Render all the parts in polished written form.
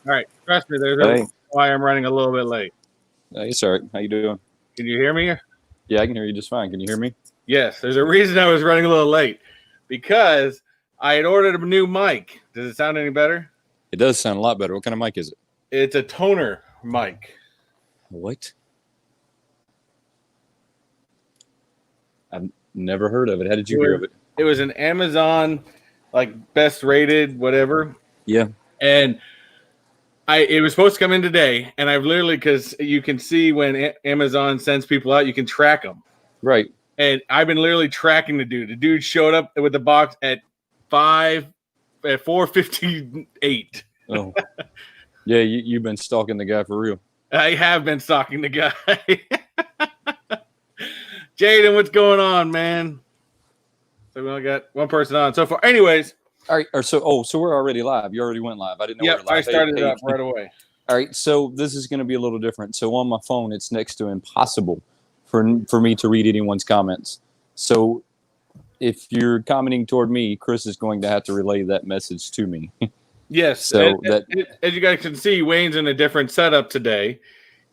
All right, trust me, there's a Hey, reason why I'm running a little bit late. it's all right. How you doing? Can you hear me? Yeah, I can hear you just fine. Can you hear me? Yes, there's a reason I was running a little late because I had ordered a new mic. Does it sound any better? It does sound a lot better. What kind of mic is it? It's a toner mic. What? I've never heard of it. How did you hear of it? It was an Amazon, like best rated, whatever. Yeah. And it was supposed to come in today, and I've literally, because you can see when Amazon sends people out, you can track them. Right. And I've been literally tracking the dude. The dude showed up with the box at 4:58. Oh. Yeah, you've been stalking the guy for real. I have been stalking the guy. Jayden, what's going on, man? So we only got one person on so far. Anyways. All right. So we're already live. You already went live. I didn't know. Yep, we were live. I started it up right away. All right. So this is going to be a little different. So on my phone, it's next to impossible for me to read anyone's comments. So if you're commenting toward me, Chris is going to have to relay that message to me. Yes. So as you guys can see, Wayne's in a different setup today.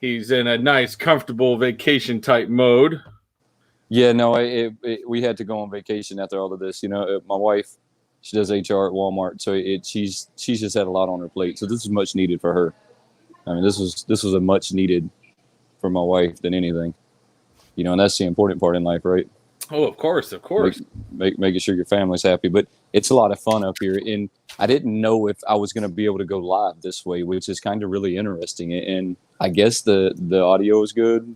He's in a nice, comfortable vacation type mode. Yeah, no, we had to go on vacation after all of this. You know, my wife, she does HR at Walmart, so she's just had a lot on her plate. So this is much needed for her. I mean, this was a much needed for my wife than anything. You know, and that's the important part in life, right? Oh, of course. Making sure your family's happy. But it's a lot of fun up here. And I didn't know if I was going to be able to go live this way, which is kind of really interesting. And I guess the audio is good.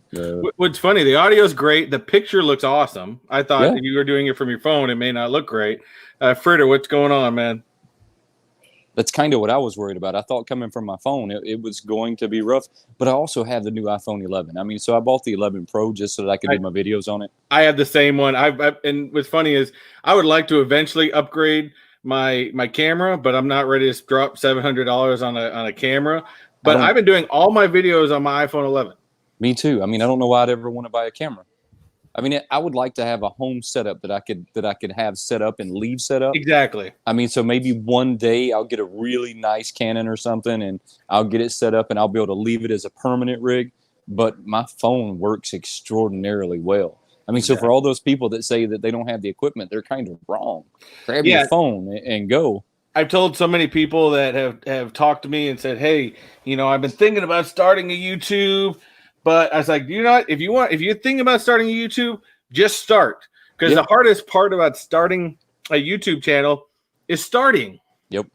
What's funny, the audio is great. The picture looks awesome. I thought if you were doing it from your phone, it may not look great. Fritter, what's going on, man? That's kind of what I was worried about. I thought coming from my phone, it was going to be rough. But I also have the new iPhone 11. I mean, so I bought the 11 Pro just so that I could do my videos on it. I have the same one. And what's funny is I would like to eventually upgrade my camera, but I'm not ready to drop $700 on a camera. But I've been doing all my videos on my iPhone 11. Me too. I mean, I don't know why I'd ever want to buy a camera. I mean, I would like to have a home setup that I could have set up and leave set up. Exactly. I mean, so maybe one day I'll get a really nice Canon or something, and I'll get it set up, and I'll be able to leave it as a permanent rig. But my phone works extraordinarily well. I mean, so for all those people that say that they don't have the equipment, they're kind of wrong. Grab your phone and go. I've told so many people that have talked to me and said, "Hey, you know, I've been thinking about starting a YouTube." But I was like, you know what? If you're thinking about starting a YouTube, just start. Because the hardest part about starting a YouTube channel is starting. Yep.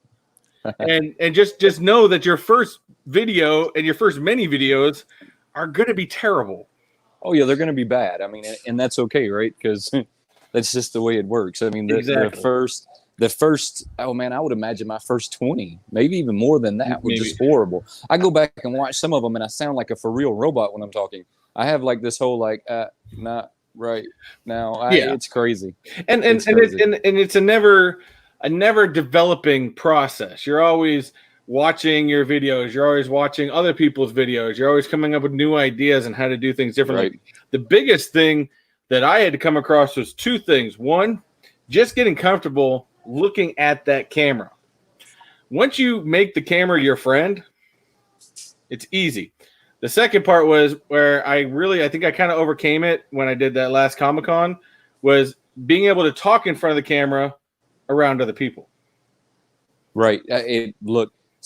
and just know that your first video and your first many videos are going to be terrible. Oh yeah, they're going to be bad. I mean, and that's okay, right? Because that's just the way it works. I mean, the first, oh man, I would imagine my first 20, maybe even more than that, were just horrible. I go back and watch some of them, and I sound like a for real robot when I'm talking. I have like this whole not right now. It's crazy. And it's a never developing process. You're always watching your videos. You're always watching other people's videos. You're always coming up with new ideas on how to do things differently. Right. The biggest thing that I had to come across was two things. One, just getting comfortable looking at that camera. Once you make the camera your friend, it's easy. The second part was where I think I kind of overcame it when I did that last Comic-Con, was being able to talk in front of the camera around other people. Right.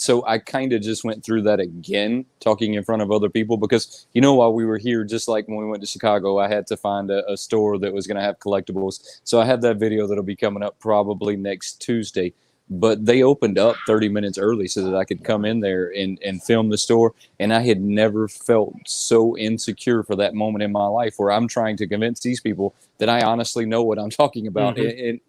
So I kind of just went through that again, talking in front of other people, because, you know, while we were here, just like when we went to Chicago, I had to find a store that was going to have collectibles. So I have that video that'll be coming up probably next Tuesday. But they opened up 30 minutes early so that I could come in there and film the store. And I had never felt so insecure for that moment in my life where I'm trying to convince these people that I honestly know what I'm talking about. Mm-hmm. And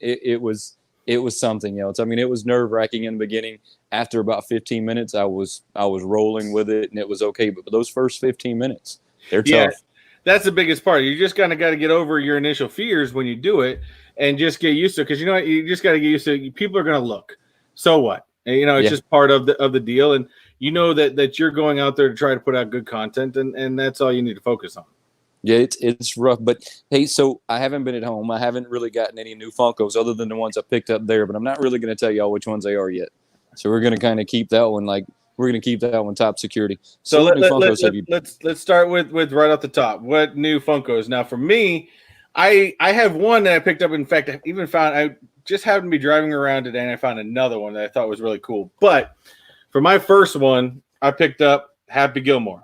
it was something else. I mean, it was nerve-wracking in the beginning. After about 15 minutes, I was rolling with it, and it was okay. But those first 15 minutes, they're tough. That's the biggest part. You just kind of got to get over your initial fears when you do it and just get used to it. Because, you know, you just got to get used to it. People are going to look. So what? And, you know, it's just part of the deal. And you know that you're going out there to try to put out good content, and that's all you need to focus on. Yeah, it's rough. But, hey, so I haven't been at home. I haven't really gotten any new Funkos other than the ones I picked up there. But I'm not really going to tell y'all which ones they are yet. So we're going to kind of keep that one like we're gonna keep that one top security. So what new Funkos have you? let's start with right off the top. What new Funkos? Now for me, I have one that I picked up. In fact, I just happened to be driving around today and I found another one that I thought was really cool. But for my first one, I picked up Happy Gilmore.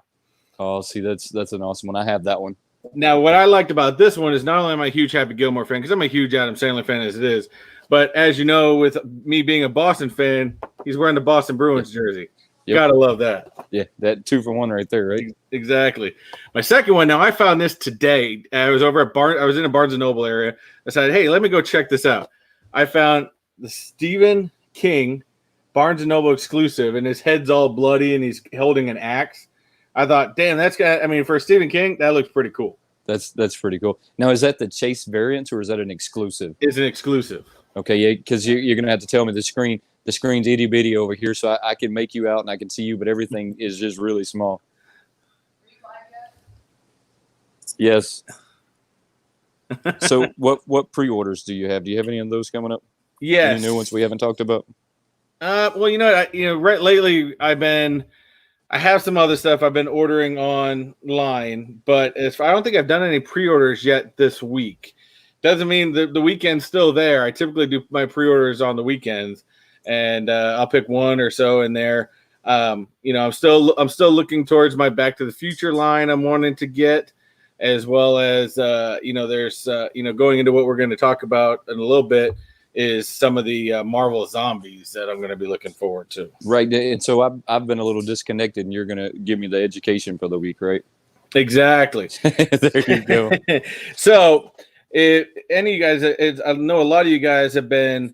Oh, see, that's an awesome one. I have that one. Now, what I liked about this one is not only am I a huge Happy Gilmore fan, because I'm a huge Adam Sandler fan as it is, but as you know, with me being a Boston fan, he's wearing the Boston Bruins jersey. Yep. Gotta love that. Yeah, that 2-for-1 right there, right? Exactly. My second one. Now I found this today. I was over at I was in a Barnes and Noble area. I decided, hey, let me go check this out. I found the Stephen King Barnes and Noble exclusive, and his head's all bloody, and he's holding an axe. I thought, damn, that's got. I mean, for Stephen King, that looks pretty cool. That's pretty cool. Now, is that the Chase variant, or is that an exclusive? It's an exclusive. Okay, yeah, because you're gonna have to tell me the screen's itty bitty over here, so I can make you out and I can see you, but everything is just really small. Yes. So what pre-orders do you have? Do you have any of those coming up? Yes. Any new ones we haven't talked about? Well, right lately I have some other stuff I've been ordering online, but I don't think I've done any pre-orders yet this week. Doesn't mean the weekend's still there. I typically do my pre-orders on the weekends, and I'll pick one or so in there. I'm still looking towards my Back to the Future line I'm wanting to get, as well as there's going into what we're going to talk about in a little bit is some of the Marvel zombies that I'm going to be looking forward to. Right, and so I've been a little disconnected, and you're going to give me the education for the week, right? Exactly. There you go. So, if any of you guys, I know a lot of you guys have been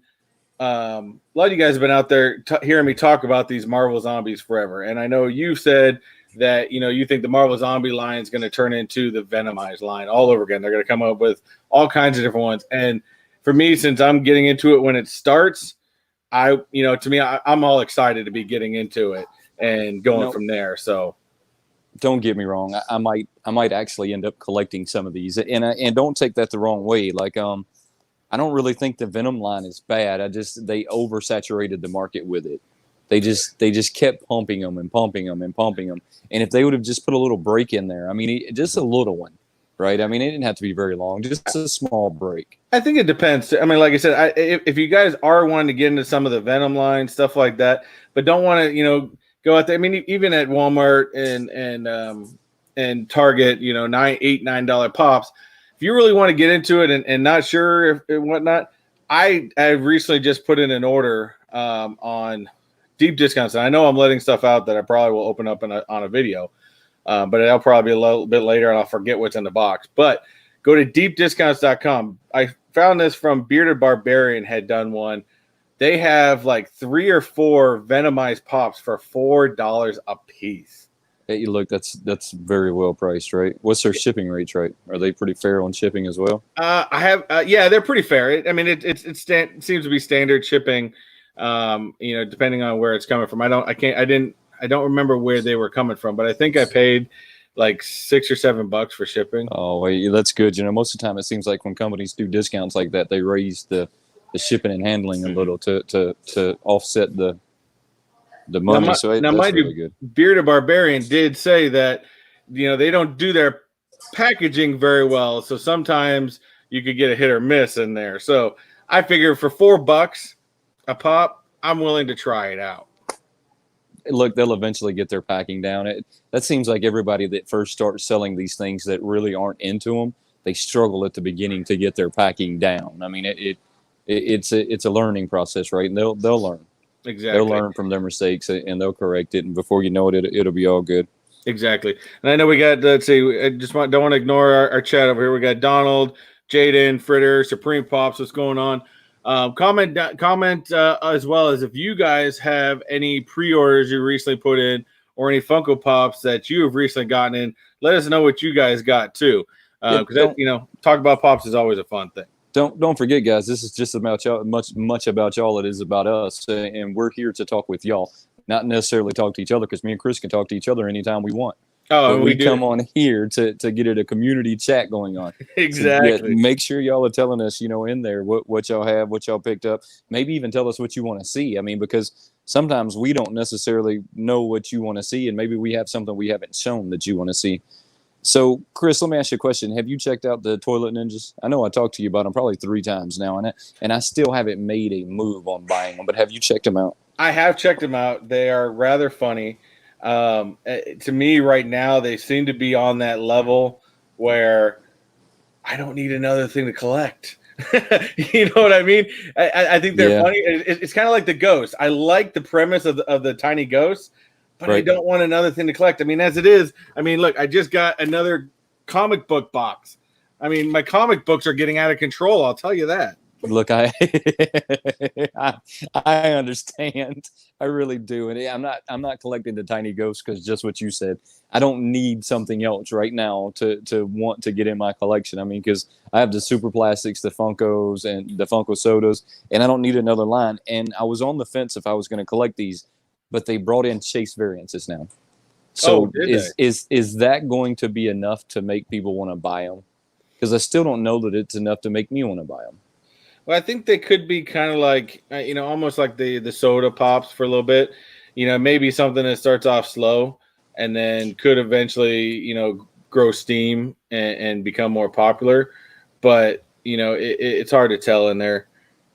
out there hearing me talk about these Marvel zombies forever, and I know you've said that you think the Marvel zombie line is going to turn into the Venomized line all over again. They're going to come up with all kinds of different ones, and for me, since I'm getting into it when it starts, I'm all excited to be getting into it and going from there. So, don't get me wrong. I might actually end up collecting some of these, and don't take that the wrong way. Like, I don't really think the Venom line is bad. They oversaturated the market with it. They just kept pumping them and pumping them and pumping them. And if they would have just put a little break in there, I mean, just a little one. Right. I mean, it didn't have to be very long, just a small break. I think it depends. I mean, like I said, if you guys are wanting to get into some of the Venom line, stuff like that, but don't want to, go out there. I mean, even at Walmart and Target, $9 pops. If you really want to get into it and not sure and whatnot, I recently just put in an order on deep discounts. And I know I'm letting stuff out that I probably will open up on a video. But it'll probably be a little bit later, and I'll forget what's in the box. But go to deepdiscounts.com. I found this from Bearded Barbarian had done one. They have like 3 or 4 Venomized pops for $4 a piece. Hey, look, that's very well priced, right? What's their shipping rates, right? Are they pretty fair on shipping as well? They're pretty fair. I mean, it seems to be standard shipping. Depending on where it's coming from. I don't remember where they were coming from, but I think I paid like $6 or $7 for shipping. Oh, wait, that's good. Most of the time it seems like when companies do discounts like that, they raise the shipping and handling a little to offset the money. That's really good. Bearded Barbarian did say that they don't do their packaging very well, so sometimes you could get a hit or miss in there. So I figured for $4 a pop, I'm willing to try it out. Look, they'll eventually get their packing down. That seems like everybody that first starts selling these things that really aren't into them, they struggle at the beginning to get their packing down. I mean, it's a learning process, right? And they'll learn. Exactly. They'll learn from their mistakes and they'll correct it. And before you know it, it'll be all good. Exactly. And I know we got, let's see, don't want to ignore our chat over here. We got Donald, Jayden, Fritter, Supreme Pops. What's going on? Comment as well as if you guys have any pre-orders you recently put in or any Funko Pops that you have recently gotten in. Let us know what you guys got too, because talk about Pops is always a fun thing. Don't forget, guys. This is just about y'all, much about y'all. It is about us, and we're here to talk with y'all, not necessarily talk to each other, because me and Chris can talk to each other anytime we want. Oh, but we come on here to get a community chat going on. Exactly. So, make sure y'all are telling us, in there what y'all have, what y'all picked up. Maybe even tell us what you want to see. I mean, because sometimes we don't necessarily know what you want to see, and maybe we have something we haven't shown that you want to see. So, Chris, let me ask you a question. Have you checked out the Toilet Ninjas? I know I talked to you about them probably 3 times now, and I still haven't made a move on buying them, but have you checked them out? I have checked them out. They are rather funny. To me, right now, they seem to be on that level where I don't need another thing to collect. You know what I mean? I think they're funny. It's kind of like the ghost. I like the premise of the tiny ghost, but I don't want another thing to collect. I mean, as it is, I mean, look, I just got another comic book box. I mean, my comic books are getting out of control. I'll tell you that. Look, I understand. I really do, and I'm not collecting the tiny ghosts because just what you said. I don't need something else right now to want to get in my collection. I mean, because I have the Super Plastics, the Funkos, and the Funko Sodas, and I don't need another line. And I was on the fence if I was going to collect these, but they brought in Chase variances now. So is that going to be enough to make people want to buy them? Because I still don't know that it's enough to make me want to buy them. Well, I think they could be kind of like, almost like the soda pops for a little bit. Maybe something that starts off slow and then could eventually, grow steam and become more popular. But, it's hard to tell in there.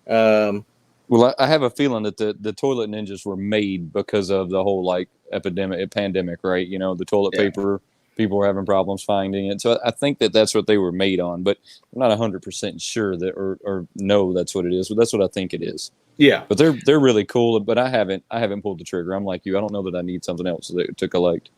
Well, I have a feeling that the Toilet Ninjas were made because of the whole pandemic, right? The toilet paper. People were having problems finding it. So I think that's what they were made on, but I'm not 100% sure that or no, that's what it is. But that's what I think it is. Yeah. But they're really cool, but I haven't pulled the trigger. I'm like you. I don't know that I need something else to collect.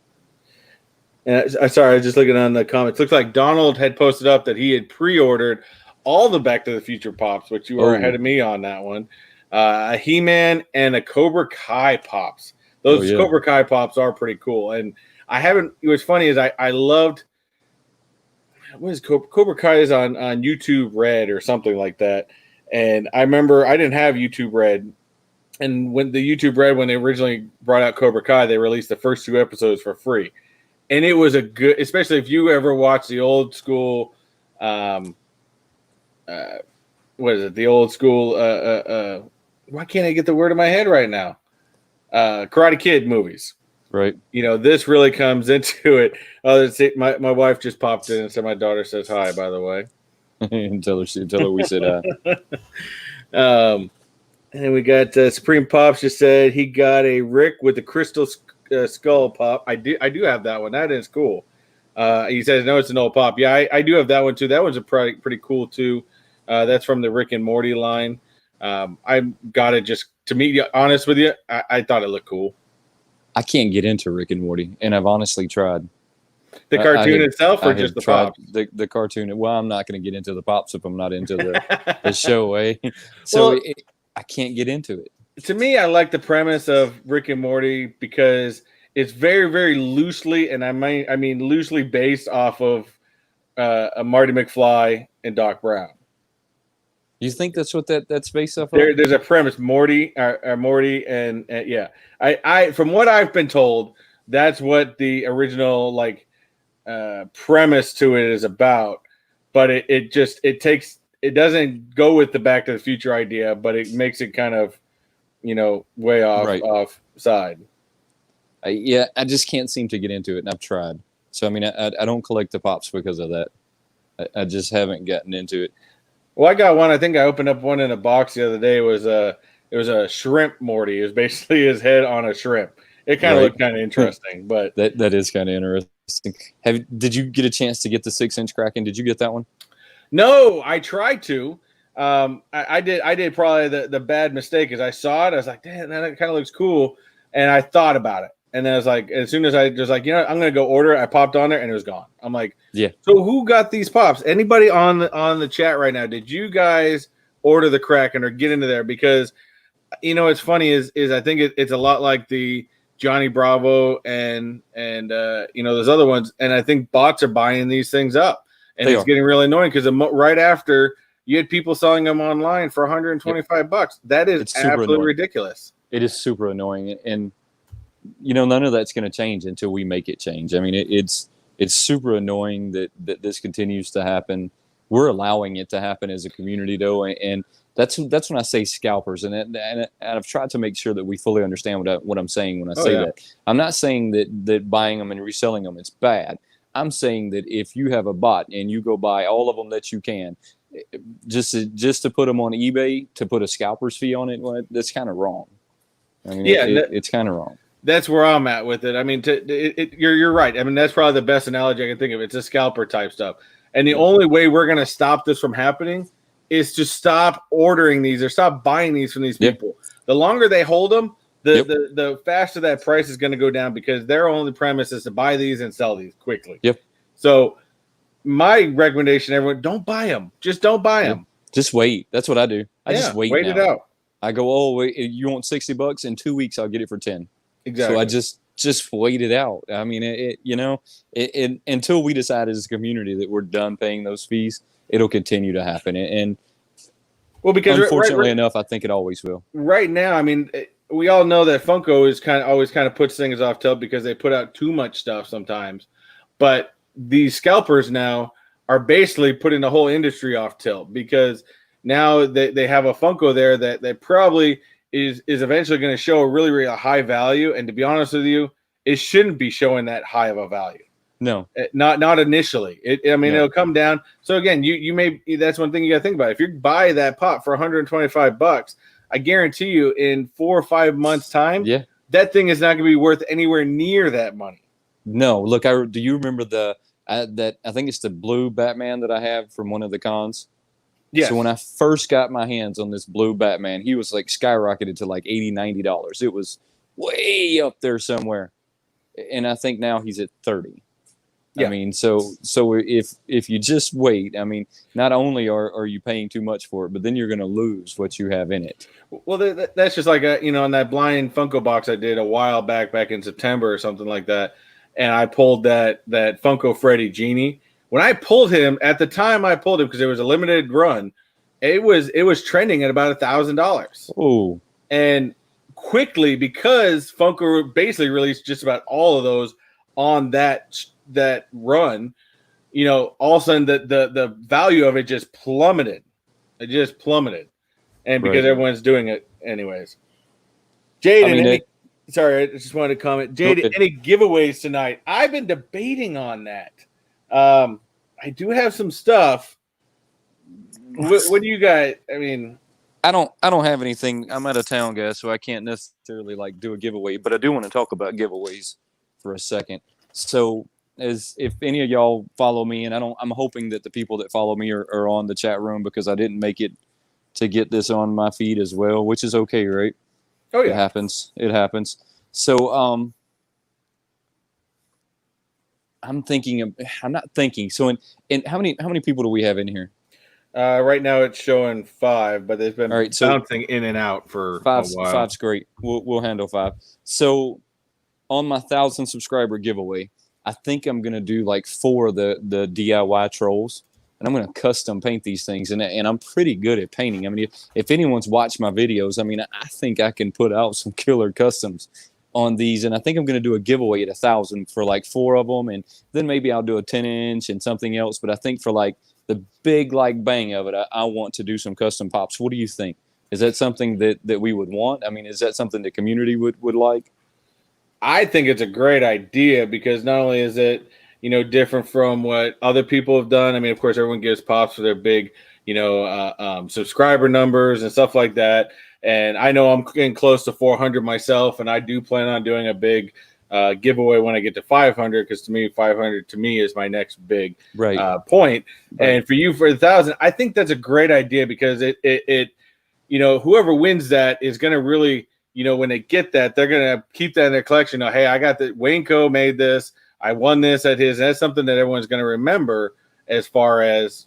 And sorry, I was just looking on the comments. Looks like Donald had posted up that he had pre-ordered all the Back to the Future pops, which you were ahead of me on that one. A He-Man and a Cobra Kai pops. Those Cobra Kai pops are pretty cool. And I haven't. What's funny is I loved. What is Cobra Kai is on YouTube Red or something like that, and I remember I didn't have YouTube Red, and when the YouTube Red when they originally brought out Cobra Kai, they released the first 2 episodes for free, and it was a good, especially if you ever watched the old school, what is it? The old school. Why can't I get the word in my head right now? Karate Kid movies. Right. This really comes into it. My wife just popped in and said my daughter says hi, by the way. tell her we said hi. And we got Supreme Pops just said he got a Rick with the crystal skull pop. I do have that one. That is cool. He says, no, it's an old pop. Yeah, I do have that one too. That one's pretty cool too. That's from the Rick and Morty line. I got it just to be honest with you. I thought it looked cool. I can't get into Rick and Morty, and I've honestly tried. The cartoon itself, or just the pops? The cartoon. Well, I'm not going to get into the pops if I'm not into the show. So I can't get into it. To me, I like the premise of Rick and Morty because it's very, very loosely, and I mean loosely based off of a Marty McFly and Doc Brown. You think that's what that's based off of? There's a premise, Morty, and yeah. I from what I've been told, that's what the original premise to it is about. But it doesn't go with the Back to the Future idea, but it makes it kind of, way off side. I just can't seem to get into it, and I've tried. So I mean, I don't collect the pops because of that. I just haven't gotten into it. Well, I got one. I think I opened up one in a box the other day. It was a shrimp Morty. It was basically his head on a shrimp. It kind of looked kind of interesting, but that is kind of interesting. Did you get a chance to get the 6-inch Kraken? Did you get that one? No, I tried to. I did probably the bad mistake is I saw it. I was like, damn, that kind of looks cool, and I thought about it. And then I was like, as soon as I was like, I'm gonna go order it. I popped on there and it was gone. I'm like, yeah. So who got these pops? Anybody on the chat right now? Did you guys order the Kraken or get into there? Because it's funny is I think it's a lot like the Johnny Bravo and those other ones. And I think bots are buying these things up, and it's getting really annoying because right after you had people selling them online for $125. That is absolutely ridiculous. It is super annoying, and none of that's going to change until we make it change. I mean, it's super annoying that this continues to happen. We're allowing it to happen as a community, though, and That's when I say scalpers, and I've tried to make sure that we fully understand what I'm saying when I say that. I'm not saying that buying them and reselling them is bad. I'm saying that if you have a bot and you go buy all of them that you can, just to put them on eBay to put a scalper's fee on it, well, that's kind of wrong. I mean, it's kind of wrong. That's where I'm at with it. I mean, you're right. I mean, that's probably the best analogy I can think of. It's a scalper type stuff, and the only way we're going to stop this from happening is to stop ordering these or stop buying these from these people. The longer they hold them, the faster that price is going to go down, because their only premise is to buy these and sell these quickly. So my recommendation, everyone, don't buy them. Just don't buy them. Just wait. That's what I do. I just wait it out. I go, oh, wait, you want $60? In 2 weeks, I'll get it for 10. Exactly. So I just wait it out. I mean, until we decide as a community that we're done paying those fees, it'll continue to happen. And because unfortunately enough, I think it always will. Right now, I mean, we all know that Funko is always puts things off tilt because they put out too much stuff sometimes. But these scalpers now are basically putting the whole industry off tilt, because now they have a Funko there that probably is eventually going to show a really, really high value. And to be honest with you, it shouldn't be showing that high of a value. No, not initially. It'll come down. So again, you may, that's one thing you got to think about. If you buy that pot for $125, I guarantee you in 4 or 5 months time, that thing is not going to be worth anywhere near that money. No, look, do you remember I think it's the blue Batman that I have from one of the cons? Yeah. So when I first got my hands on this blue Batman, he was like skyrocketed to like $80, $90. It was way up there somewhere. And I think now he's at 30. I mean, so if you just wait, I mean, not only are you paying too much for it, but then you're going to lose what you have in it. Well, that's just like on that blind Funko box I did a while back in September or something like that, and I pulled that Funko Freddy Genie. When I pulled him, at the time I pulled him because it was a limited run, it was trending at about $1,000. Oh, and quickly, because Funko basically released just about all of those on that run, all of a sudden the value of it just plummeted. It just plummeted. And because everyone's doing it anyways. Jayden, sorry, I just wanted to comment. Jayden, any giveaways tonight? I've been debating on that. I do have some stuff. What do you got? I mean, I don't have anything. I'm out of town, guys, so I can't necessarily do a giveaway, but I do want to talk about giveaways for a second. So, as if any of y'all follow me, and I'm hoping that the people that follow me are on the chat room, because I didn't make it to get this on my feed as well, which is okay, right? Oh yeah, it happens. So I'm not thinking. So in how many people do we have in here? Right now it's showing 5, but there's been bouncing in and out for a while. 5's great. We'll handle 5. So on my 1,000 subscriber giveaway, I think I'm gonna do 4 of the DIY trolls, and I'm gonna custom paint these things. And I'm pretty good at painting. I mean, if anyone's watched my videos, I mean, I think I can put out some killer customs on these. And I think I'm gonna do a giveaway at 1,000 for 4 of them, and then maybe I'll do a 10-inch and something else. But I think for the big bang of it, I want to do some custom pops. What do you think? Is that something that we would want? I mean, is that something the community would like? I think it's a great idea, because not only is it, different from what other people have done. I mean, of course, everyone gives pops for their big, subscriber numbers and stuff like that. And I know I'm getting close to 400 myself, and I do plan on doing a big giveaway when I get to 500, because to me, 500 to me is my next big point. Right. And for you, for 1,000, I think that's a great idea, because it whoever wins that is going to really, when they get that, they're going to keep that in their collection. Hey, I got the WayneKo made this. I won this at his. And that's something that everyone's going to remember as far as,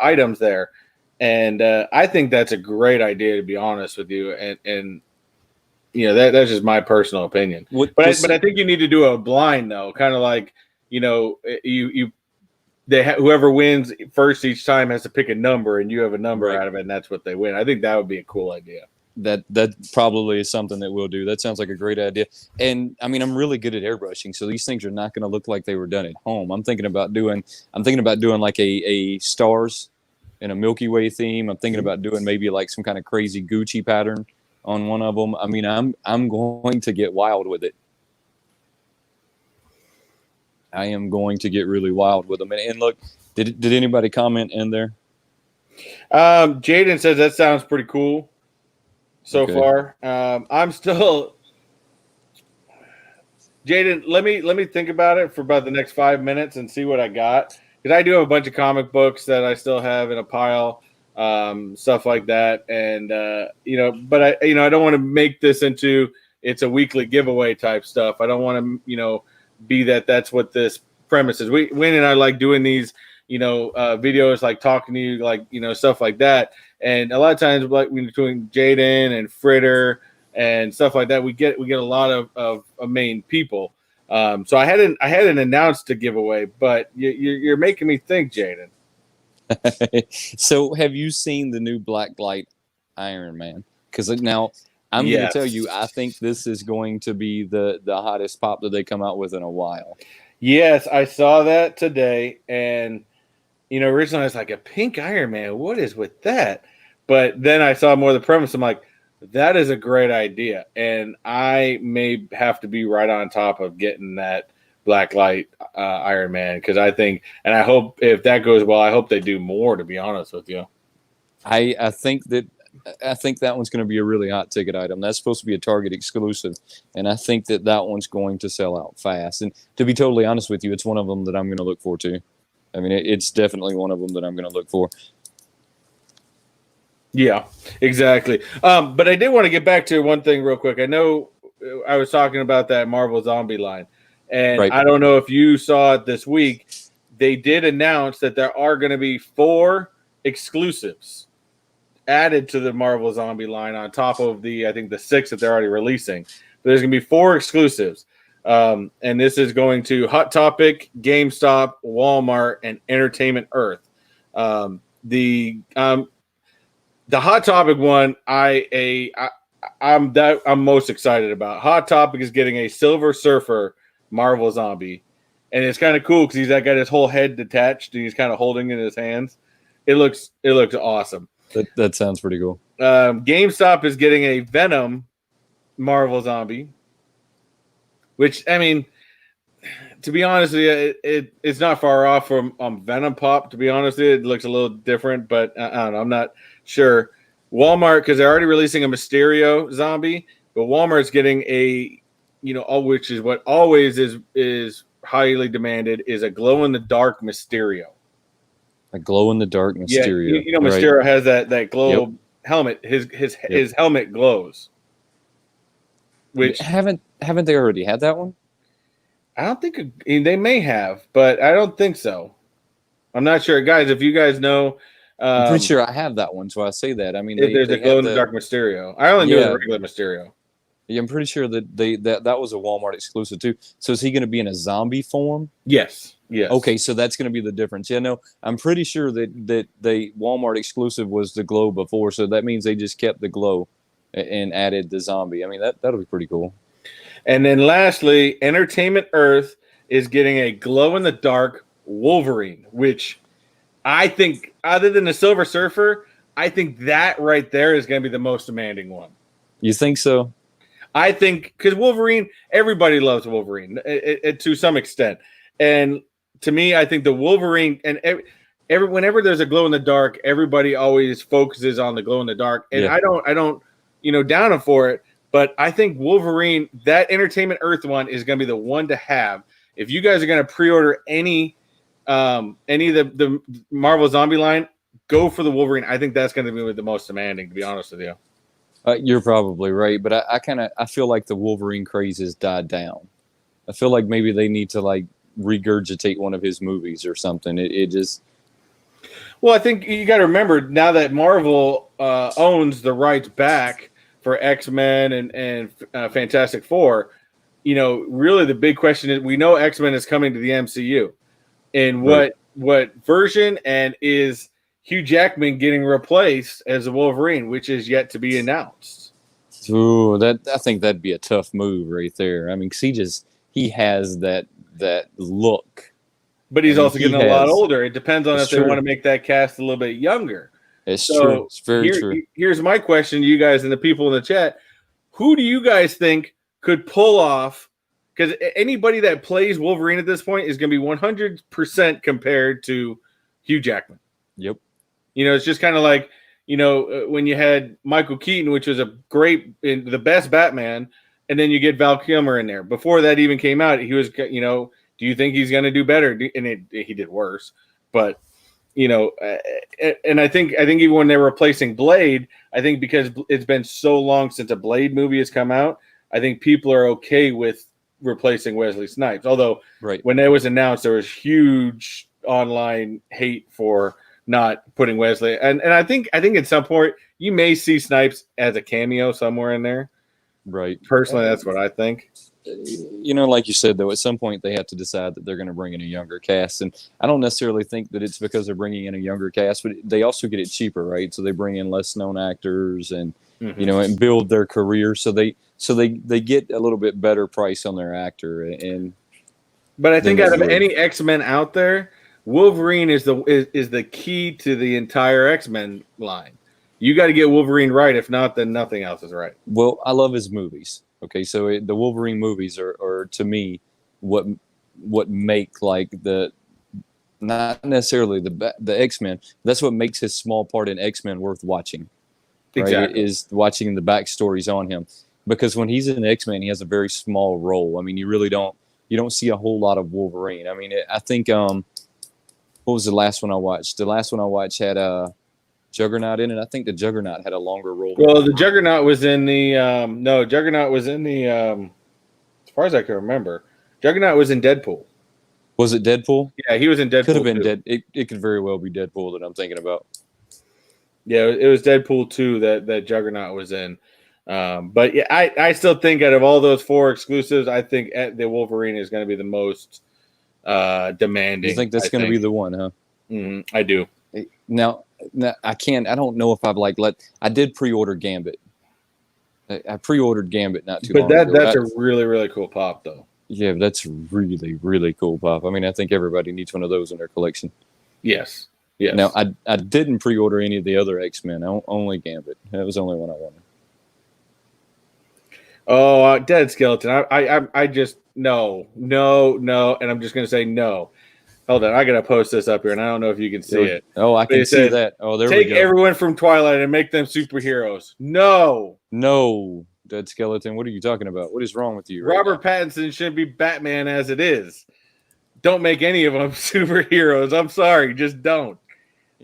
items there. And I think that's a great idea, to be honest with you. And that's just my personal opinion. But I think you need to do a blind, though, kind of whoever wins first each time has to pick a number, and you have a number out of it, and that's what they win. I think that would be a cool idea. That probably is something that we'll do. That sounds like a great idea. And I mean, I'm really good at airbrushing, so these things are not going to look like they were done at home. I'm thinking about doing like a stars in a Milky Way theme. I'm thinking about doing maybe like some kind of crazy Gucci pattern on one of them. I mean, I'm going to get wild with it. I am going to get really wild with them. And look, did anybody comment in there? Jayden says that sounds pretty cool so far. I'm still Jayden. Let me think about it for about the next 5 minutes and see what I got, because I do have a bunch of comic books that I still have in a pile, stuff like that. And but I don't want to make this into it's a weekly giveaway type stuff. I don't want to be that's what this premise is. Wayne and I like doing these videos, like talking to you, like stuff like that. And a lot of times, like between Jayden and Fritter and stuff like that, we get a lot of main people. So I hadn't announced a giveaway, but you're making me think, Jayden. So have you seen the new Blacklight Iron Man? Because now I'm going to tell you, I think this is going to be the hottest pop that they come out with in a while. Yes, I saw that today, and originally I was like, a pink Iron Man, what is with that? But then I saw more of the premise. I'm like, that is a great idea, and I may have to be right on top of getting that Blacklight Iron Man, because I think, and I hope if that goes well, I hope they do more, to be honest with you. I think that one's going to be a really hot ticket item. That's supposed to be a Target exclusive, and I think that one's going to sell out fast. And to be totally honest with you, it's one of them that I'm going to look for too. I mean, it's definitely one of them that I'm going to look for. Yeah, exactly. But I did want to get back to one thing real quick. I know I was talking about that Marvel Zombie line, and I don't know if you saw it this week. They did announce that there are going to be 4 exclusives added to the Marvel Zombie line on top of I think the 6 that they're already releasing. There's going to be 4 exclusives. And this is going to Hot Topic, GameStop, Walmart, and Entertainment Earth. The Hot Topic one, I'm most excited about. Hot Topic is getting a Silver Surfer Marvel Zombie, and it's kind of cool because he's got his whole head detached and he's kind of holding it in his hands. It looks awesome. That sounds pretty cool. GameStop is getting a Venom Marvel Zombie, which, I mean, to be honest with you, it's not far off from Venom Pop. To be honest with you, it looks a little different, but I don't know. I'm not sure. Walmart, because they're already releasing a Mysterio zombie, but Walmart's getting which is what always is highly demanded, is a glow-in-the-dark Mysterio. A glow-in-the-dark Mysterio. Yeah, Mysterio has that glow helmet. His helmet glows. Which haven't they already had that one? I don't think they may have, but I don't think so. I'm not sure, guys. If you guys know, I'm pretty sure I have that one. So I say that. I mean, there's a glow-in-the-dark Mysterio. I only knew the regular Mysterio. Yeah, I'm pretty sure that that was a Walmart exclusive too. So is he going to be in a zombie form? Yes. Okay, so that's going to be the difference. Yeah, no, I'm pretty sure that the Walmart exclusive was the glow before, so that means they just kept the glow and added the zombie. I mean, that'll be pretty cool. And then lastly, Entertainment Earth is getting a glow-in-the-dark Wolverine, which I think, other than the Silver Surfer, I think that right there is going to be the most demanding one. You think so? I think, because Wolverine, everybody loves Wolverine to some extent. And to me, I think the Wolverine, and whenever there's a glow-in-the-dark, everybody always focuses on the glow-in-the-dark. And I don't down him for it. But I think Wolverine, that Entertainment Earth one, is going to be the one to have. If you guys are going to pre-order any of the Marvel Zombie line, go for the Wolverine. I think that's going to be the most demanding, to be honest with you. You're probably right, but I feel like the Wolverine craze has died down. I feel like maybe they need to like regurgitate one of his movies or something. It just. Well, I think you got to remember now that Marvel owns the rights back for X-Men and Fantastic Four, really the big question is, we know X-Men is coming to the MCU. And what version, and is Hugh Jackman getting replaced as a Wolverine, which is yet to be announced? Ooh, I think that'd be a tough move right there. I mean, 'cause he has that look. But he's also getting a lot older. It depends on if they want to make that cast a little bit younger. It's true. It's very true. Here's my question to you guys and the people in the chat. Who do you guys think could pull off? Because anybody that plays Wolverine at this point is going to be 100% compared to Hugh Jackman. Yep. You know, it's just kind of like, you know, when you had Michael Keaton, which was the best Batman, and then you get Val Kilmer in there. Before that even came out, he was, you know, do you think he's going to do better? And he did worse. But, you know, and I think even when they're replacing Blade, I think because it's been so long since a Blade movie has come out, I think people are okay with replacing Wesley Snipes. Although when that was announced, there was huge online hate for not putting Wesley. And I think at some point you may see Snipes as a cameo somewhere in there. Right. Personally, that's what I think. You know, like you said, though, at some point they have to decide that they're going to bring in a younger cast. And I don't necessarily think that it's because they're bringing in a younger cast, but they also get it cheaper, right? So they bring in less known actors and, you know, and build their career. So they get a little bit better price on their actor. But I think out of any X-Men out there, Wolverine is the key to the entire X-Men line. You got to get Wolverine right. If not, then nothing else is right. Well, I love his movies. Okay, so the Wolverine movies are to me what make like not necessarily the X-Men. That's what makes his small part in X-Men worth watching. Right? Exactly. Is watching the backstories on him, because when he's in X-Men, he has a very small role. I mean, you don't see a whole lot of Wolverine. I mean, I think what was the last one I watched? The last one I watched had Juggernaut in it. I think the Juggernaut had a longer role. Well, the Juggernaut was in the Juggernaut was in the as far as I can remember, Juggernaut was in Deadpool. Was it Deadpool? Yeah, he was in Deadpool. Could have been It could very well be Deadpool that I'm thinking about. Yeah, it was Deadpool 2 that Juggernaut was in. But yeah, I still think out of all those 4 exclusives, I think the Wolverine is going to be the most demanding. You think that's going to be the one, huh? I do. Now I don't know if I did pre-order Gambit. I pre-ordered Gambit not too long ago. But that's a really, really cool pop, though. Yeah, that's really, really cool pop. I mean, I think everybody needs one of those in their collection. Yes. Yes. Now, I didn't pre-order any of the other X-Men. Only Gambit. That was the only one I wanted. Oh, Dead Skeleton. I just no, and I'm just gonna say no. Hold on, I gotta post this up here, and I don't know if you can see it. Oh, I can see that. Oh, there we go. Take everyone from Twilight and make them superheroes. No, Dead Skeleton. What are you talking about? What is wrong with you? Robert Pattinson should be Batman as it is. Don't make any of them superheroes. I'm sorry, just don't.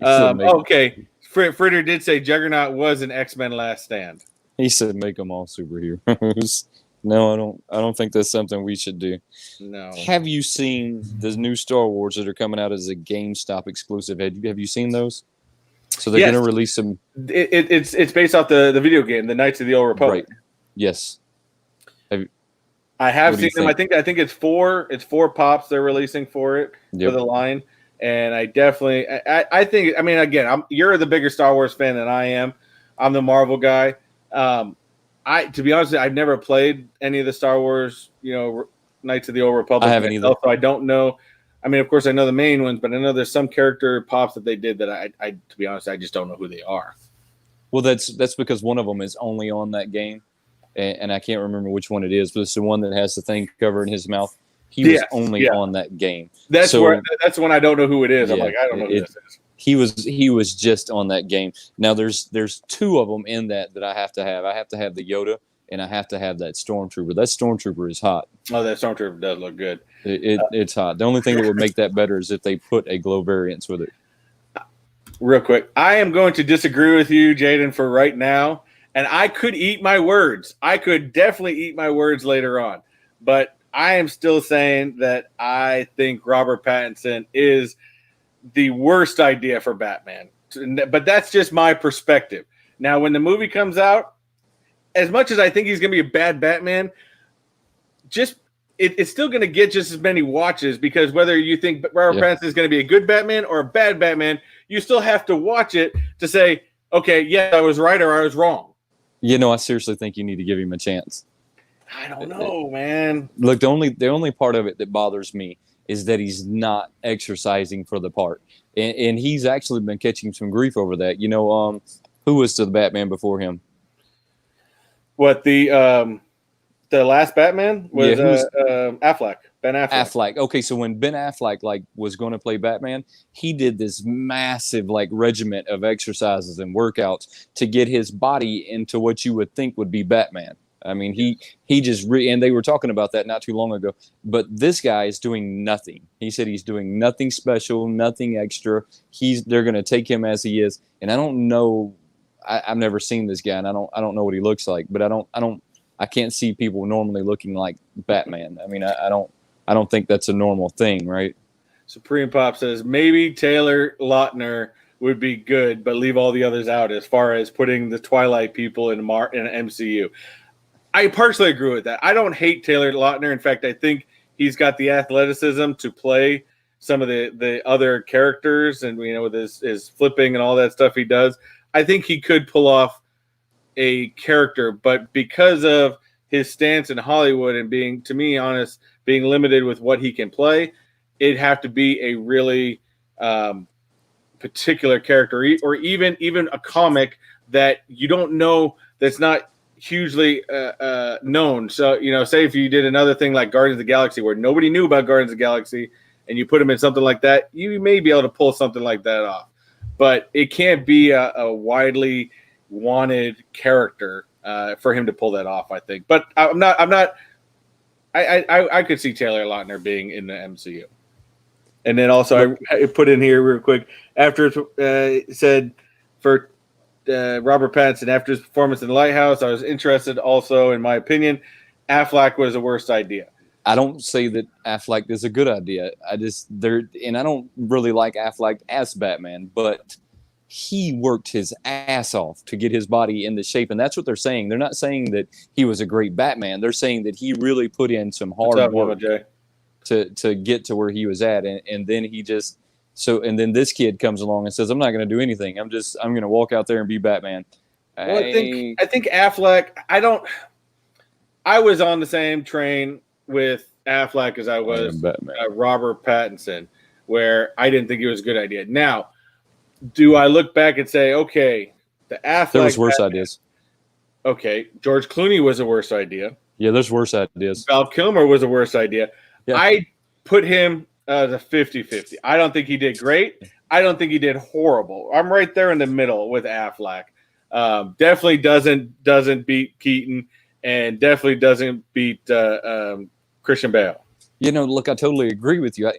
Okay, Fritter did say Juggernaut was an X-Men Last Stand. He said make them all superheroes. No, I don't think that's something we should do. No. Have you seen the new Star Wars that are coming out as a GameStop exclusive? Have you seen those? So they're going to release some. It's based off the video game, the Knights of the Old Republic. Right. Yes. I have seen them. I think it's 4 pops they're releasing for it for the line, and I definitely I think, I mean, again, you're the bigger Star Wars fan than I am. I'm the Marvel guy. To be honest, I've never played any of the Star Wars, Knights of the Old Republic. I haven't either. So I don't know. I mean, of course, I know the main ones, but I know there's some character pops that they did that I to be honest, I just don't know who they are. Well, that's because one of them is only on that game, and I can't remember which one it is, but it's the one that has the thing covering his mouth. He was only on that game. That's when I don't know who it is. I'm like, I don't know who this is. He was just on that game. Now there's 2 of them in that I have to have. I have to have the Yoda, and I have to have that Stormtrooper. That Stormtrooper is hot. Oh, that Stormtrooper does look good. It's hot. The only thing that would make that better is if they put a glow variance with it. Real quick, I am going to disagree with you, Jayden, for right now, and I could eat my words. I could definitely eat my words later on, but I am still saying that I think Robert Pattinson is the worst idea for Batman. But that's just my perspective. Now, when the movie comes out, as much as I think he's going to be a bad Batman, it's still going to get just as many watches, because whether you think Robert Pattinson is going to be a good Batman or a bad Batman, you still have to watch it to say, okay, yeah, I was right or I was wrong. I seriously think you need to give him a chance. I don't know, man. Look, the only part of it that bothers me is that he's not exercising for the part, and he's actually been catching some grief over that. Who was the Batman before him? What the last Batman was, Affleck, Ben Affleck. Affleck. Okay, so when Ben Affleck was going to play Batman, he did this massive regiment of exercises and workouts to get his body into what you would think would be Batman. I mean, he just and they were talking about that not too long ago. But this guy is doing nothing. He said he's doing nothing special, nothing extra. They're going to take him as he is. And I don't know. I've never seen this guy, and I don't know what he looks like. But I can't see people normally looking like Batman. I mean, I don't think that's a normal thing, right? Supreme Pop says maybe Taylor Lautner would be good, but leave all the others out as far as putting the Twilight people in an MCU. I partially agree with that. I don't hate Taylor Lautner. In fact, I think he's got the athleticism to play some of the other characters, and with his flipping and all that stuff he does. I think he could pull off a character, but because of his stance in Hollywood and being limited with what he can play, it'd have to be a really particular character, or even a comic that you don't know, that's not hugely known. So, say if you did another thing like Guardians of the Galaxy where nobody knew about Guardians of the Galaxy and you put him in something like that, you may be able to pull something like that off. But it can't be a widely wanted character for him to pull that off, I think. But I'm not. I could see Taylor Lautner being in the MCU. And then also I put in here real quick after it said for Robert Pattinson after his performance in The Lighthouse, I was interested. Also, in my opinion, Affleck was the worst idea. I don't say that Affleck is a good idea. I don't really like Affleck as Batman, but he worked his ass off to get his body into shape, and that's what they're saying. They're not saying that he was a great Batman. They're saying that he really put in some hard work to get to where he was at, and then and then this kid comes along and says, "I'm not going to do anything. I'm going to walk out there and be Batman." Well, I think Affleck. I was on the same train with Affleck as I was Robert Pattinson, where I didn't think it was a good idea. Now, do I look back and say, okay, the Affleck... There was worse ideas. Okay, George Clooney was the worst idea. Yeah, there's worse ideas. Val Kilmer was the worst idea. Yeah. I put him as a 50-50. I don't think he did great. I don't think he did horrible. I'm right there in the middle with Affleck. Definitely doesn't beat Keaton, and definitely doesn't beat Christian Bale. Look, I totally agree with you.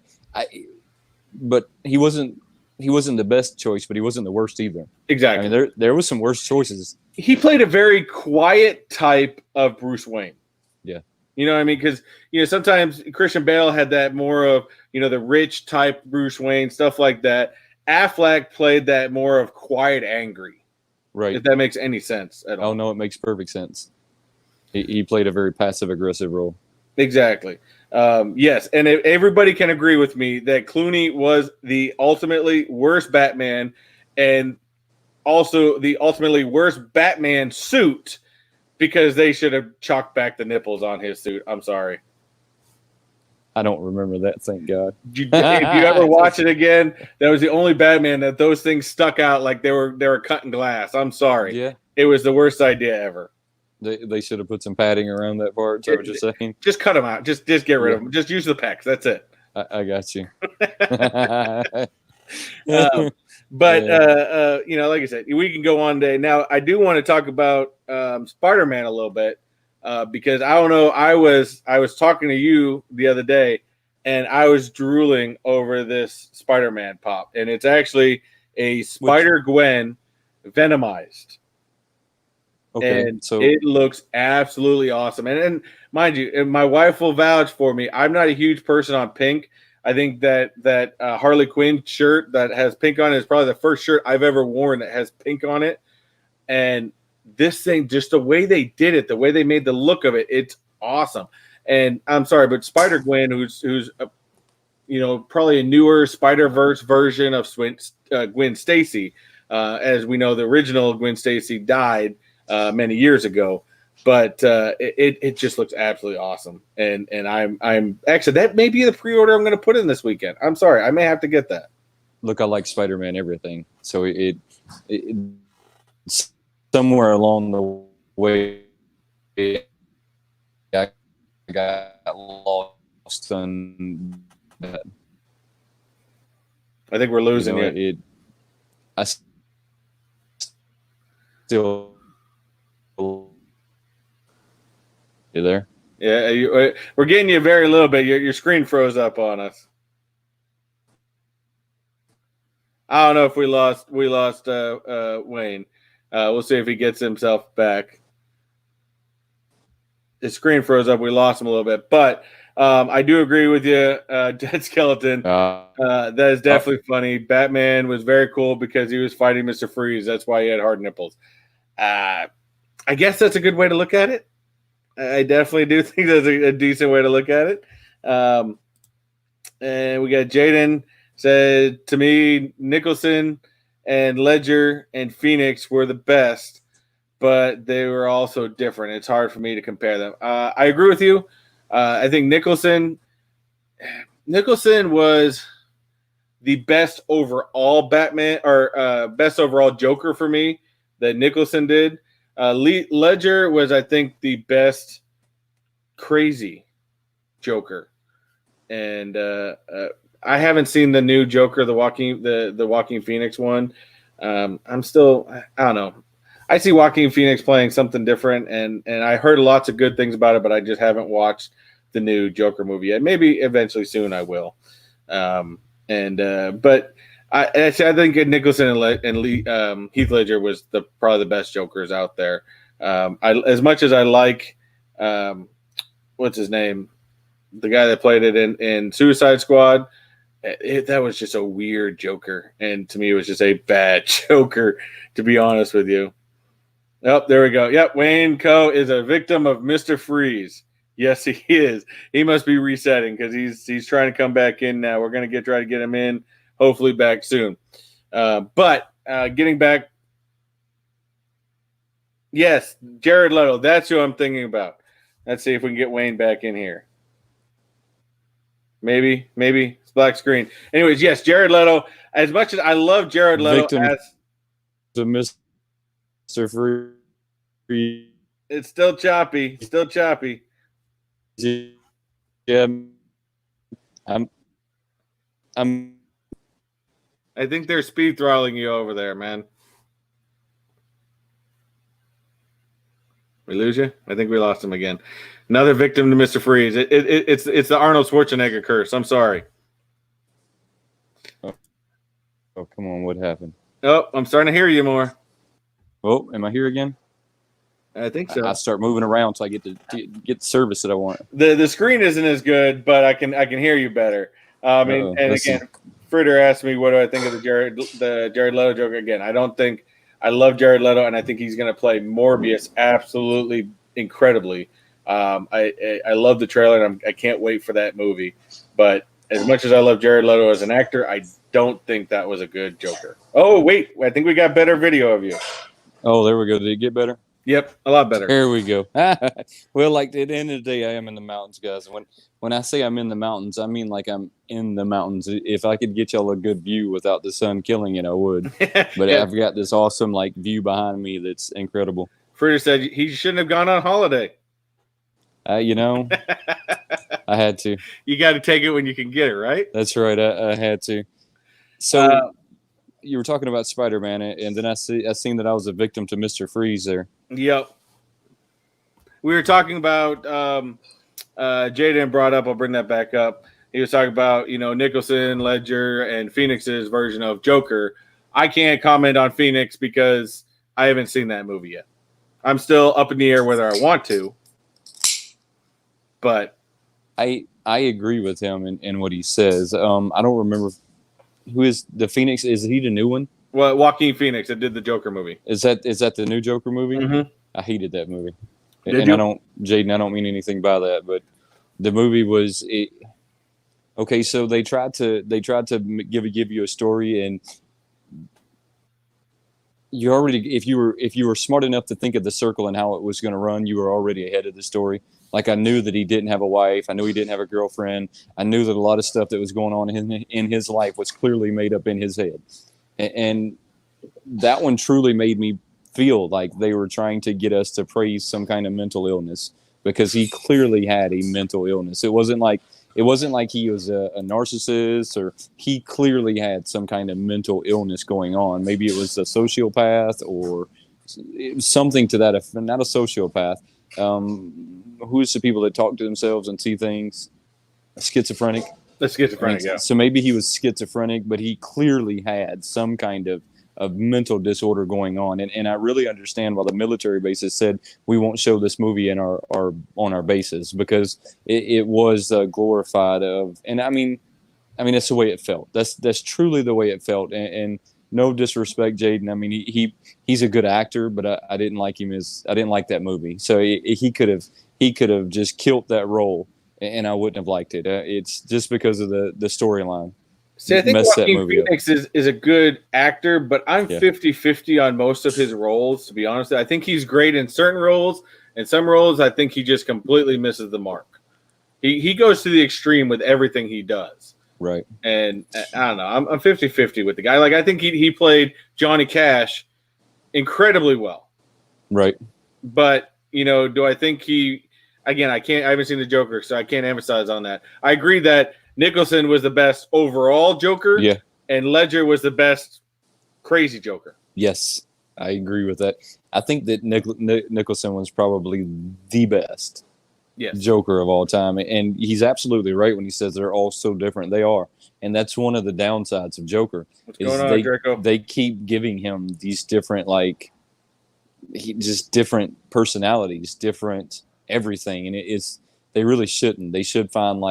But he wasn't the best choice, but he wasn't the worst either. Exactly. I mean, there was some worse choices. He played a very quiet type of Bruce Wayne. Yeah. You know what I mean? Because, sometimes Christian Bale had that more of, the rich type Bruce Wayne, stuff like that. Affleck played that more of quiet, angry. Right. If that makes any sense at all. Oh, no, it makes perfect sense. He played a very passive-aggressive role. Exactly. Yes, and everybody can agree with me that Clooney was the ultimately worst Batman, and also the ultimately worst Batman suit, because they should have chalked back the nipples on his suit. I'm sorry. I don't remember that, thank God. If you ever watch it again, that was the only Batman that those things stuck out like they were cut in glass. I'm sorry. Yeah. It was the worst idea ever. They should have put some padding around that part. So just saying, just cut them out. Just get rid of them. Just use the pecs. That's it. I got you. But like I said, we can go on today. Now, I do want to talk about Spider-Man a little bit because I don't know. I was talking to you the other day, and I was drooling over this Spider-Man pop, and it's actually a Spider-Gwen Venomized. Okay, and so it looks absolutely awesome. And mind you, and my wife will vouch for me. I'm not a huge person on pink. I think that Harley Quinn shirt that has pink on it is probably the first shirt I've ever worn that has pink on it. And this thing, just the way they did it, the way they made the look of it, it's awesome. And I'm sorry, but Spider-Gwen, who's probably a newer Spider-Verse version of Gwen Stacy. As we know, the original Gwen Stacy died many years ago. but it just looks absolutely awesome. And I'm actually, that may be the pre-order I'm going to put in this weekend. I'm sorry, I may have to get that. Look, I like Spider-Man everything, so it somewhere along the way I got lost on that. I think we're losing you. I still. You there? Yeah, we're getting you very little bit. Your screen froze up on us. I don't know if we lost Wayne. We'll see if he gets himself back. His screen froze up. We lost him a little bit, but I do agree with you, Dead Skeleton. That is definitely funny. Batman was very cool because he was fighting Mr. Freeze. That's why he had hard nipples. I guess that's a good way to look at it. I definitely do think that's a decent way to look at it. And we got Jayden said, to me, Nicholson and Ledger and Phoenix were the best, but they were also different. It's hard for me to compare them. I agree with you. I think Nicholson was the best overall Batman or best overall Joker for me that Nicholson did. Ledger was, I think, the best crazy Joker, and I haven't seen the new Joker, the Joaquin Phoenix one. I don't know. I see Joaquin Phoenix playing something different, and I heard lots of good things about it, but I just haven't watched the new Joker movie yet. Maybe eventually soon I will. But I think Nicholson and Heath Ledger was probably the best Jokers out there. As much as I like, what's his name, the guy that played it in Suicide Squad, that was just a weird Joker, and to me, it was just a bad Joker, to be honest with you. Oh, there we go. Yep, WayneKo is a victim of Mr. Freeze. Yes, he is. He must be resetting because he's trying to come back in now. We're going to try to get him in, hopefully back soon. But getting back, yes, Jared Leto. That's who I'm thinking about. Let's see if we can get Wayne back in here. Maybe it's black screen. Anyways, yes, Jared Leto. As much as I love Jared Leto as the Mr. Freeze, it's still choppy. Still choppy. Yeah, I think they're speed throttling you over there, man. We lose you? I think we lost him again. Another victim to Mr. Freeze. It's the Arnold Schwarzenegger curse. I'm sorry. Oh, come on. What happened? Oh, I'm starting to hear you more. Oh, am I here again? I think so. I start moving around so I get the service that I want. The screen isn't as good, but I can hear you better. And again, Fritter asked me, what do I think of the Jared Leto Joker? Again, I love Jared Leto, and I think he's going to play Morbius absolutely incredibly. I love the trailer, and I can't wait for that movie. But as much as I love Jared Leto as an actor, I don't think that was a good Joker. Oh, wait. I think we got better video of you. Oh, there we go. Did it get better? Yep, a lot better. There we go. Well, like at the end of the day, I am in the mountains, guys. When I say I'm in the mountains, I mean like I'm in the mountains. If I could get y'all a good view without the sun killing it, I would. But yeah. I've got this awesome like view behind me that's incredible. Fritter said he shouldn't have gone on holiday. I had to. You got to take it when you can get it, right? That's right. I had to. So you were talking about Spider-Man, and then I seen that I was a victim to Mr. Freeze there. Yep. We were talking about Jayden brought up. I'll bring that back up. He was talking about Nicholson, Ledger, and Phoenix's version of Joker. I can't comment on Phoenix because I haven't seen that movie yet. I'm still up in the air whether I want to. But I agree with him in what he says. I don't remember who is the Phoenix. Is he the new one? Well, Joaquin Phoenix that did the Joker movie. Is that the new Joker movie? Mm-hmm. I hated that movie. Jayden, I don't mean anything by that, but the movie was okay. So they tried to give you a story, and you already, if you were smart enough to think of the circle and how it was going to run, you were already ahead of the story. Like, I knew that he didn't have a wife. I knew he didn't have a girlfriend. I knew that a lot of stuff that was going on in his life was clearly made up in his head. And that one truly made me feel like they were trying to get us to praise some kind of mental illness, because he clearly had a mental illness. It wasn't like he was a narcissist, or he clearly had some kind of mental illness going on. Maybe it was a sociopath or something to that effect. Not a sociopath. Who's the people that talk to themselves and see things? A schizophrenic. The schizophrenic, yeah. So maybe he was schizophrenic, but he clearly had some kind of mental disorder going on. And I really understand why the military bases said we won't show this movie in our on our bases, because it was glorified of. And I mean that's the way it felt. That's truly the way it felt. And no disrespect, Jayden. I mean, he's a good actor, but I didn't like him I didn't like that movie. So he could have just killed that role, and I wouldn't have liked it. It's just because of the storyline. See, I think Joaquin Phoenix is a good actor, but I'm 50-50 on most of his roles, to be honest. I think he's great in certain roles, and some roles I think he just completely misses the mark. He goes to the extreme with everything he does. Right. And I don't know. I'm 50-50 with the guy. Like, I think he played Johnny Cash incredibly well. Right. But, do I think I haven't seen the Joker, so I can't emphasize on that. I agree that Nicholson was the best overall Joker. Yeah. And Ledger was the best crazy Joker. Yes, I agree with that. I think that Nicholson was probably the best Joker of all time. And he's absolutely right when he says they're all so different. They are. And that's one of the downsides of Joker. What's going on, Draco? They keep giving him these different, just different personalities, different everything. And they really shouldn't. They should find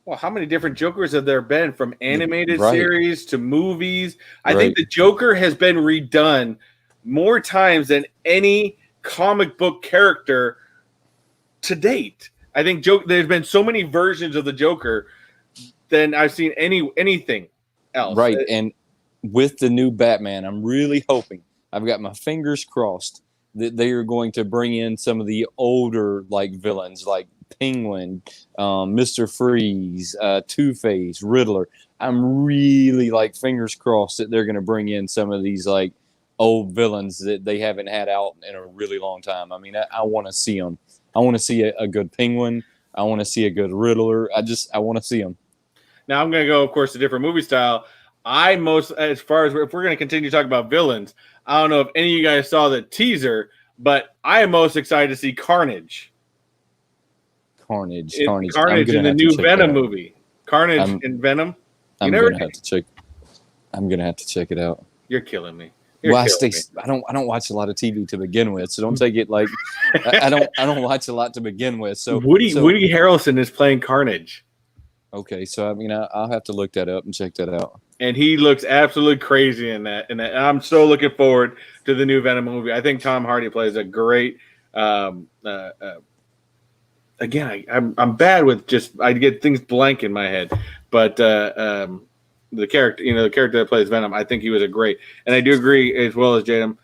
well, how many different Jokers have there been, from animated series to movies? I think the Joker has been redone more times than any comic book character to date. I think there's been so many versions of the Joker than I've seen anything else. Right, and with the new Batman, I'm really hoping, I've got my fingers crossed, that they are going to bring in some of the older villains, like Penguin, Mr. Freeze, Two-Face, Riddler. I'm really fingers crossed that they're going to bring in some of these old villains that they haven't had out in a really long time. I mean, I want to see them. I want to see a good Penguin. I want to see a good Riddler. I want to see them. Now I'm going to go, of course, a different movie style. As far as if we're going to continue talking about villains, I don't know if any of you guys saw the teaser, but I am most excited to see Carnage. Carnage in the new Venom movie. Carnage and Venom. I'm gonna have to check. I'm gonna have to check it out. You're killing me. I don't watch a lot of TV to begin with, so don't take it I don't watch a lot to begin with. So Woody Harrelson is playing Carnage. Okay, so I'll have to look that up and check that out. And he looks absolutely crazy in that. And I'm so looking forward to the new Venom movie. I think Tom Hardy plays a great. Again, I'm bad with I get things blank in my head, but the character, the character that plays Venom, I think he was a great. And I do agree as well as Jayden.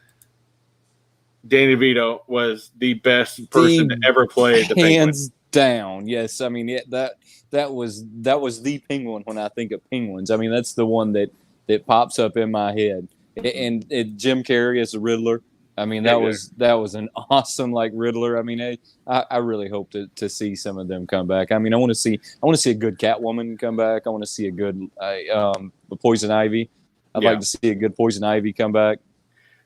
Danny DeVito was the best person to ever play the Penguin. Hands down, yes. I mean, that was the Penguin when I think of Penguins. I mean, that's the one that pops up in my head. And Jim Carrey as the Riddler. I mean, that was an awesome Riddler. I mean, I really hope to see some of them come back. I mean, I want to see a good Catwoman come back. I want to see a good Poison Ivy. I'd like to see a good Poison Ivy come back.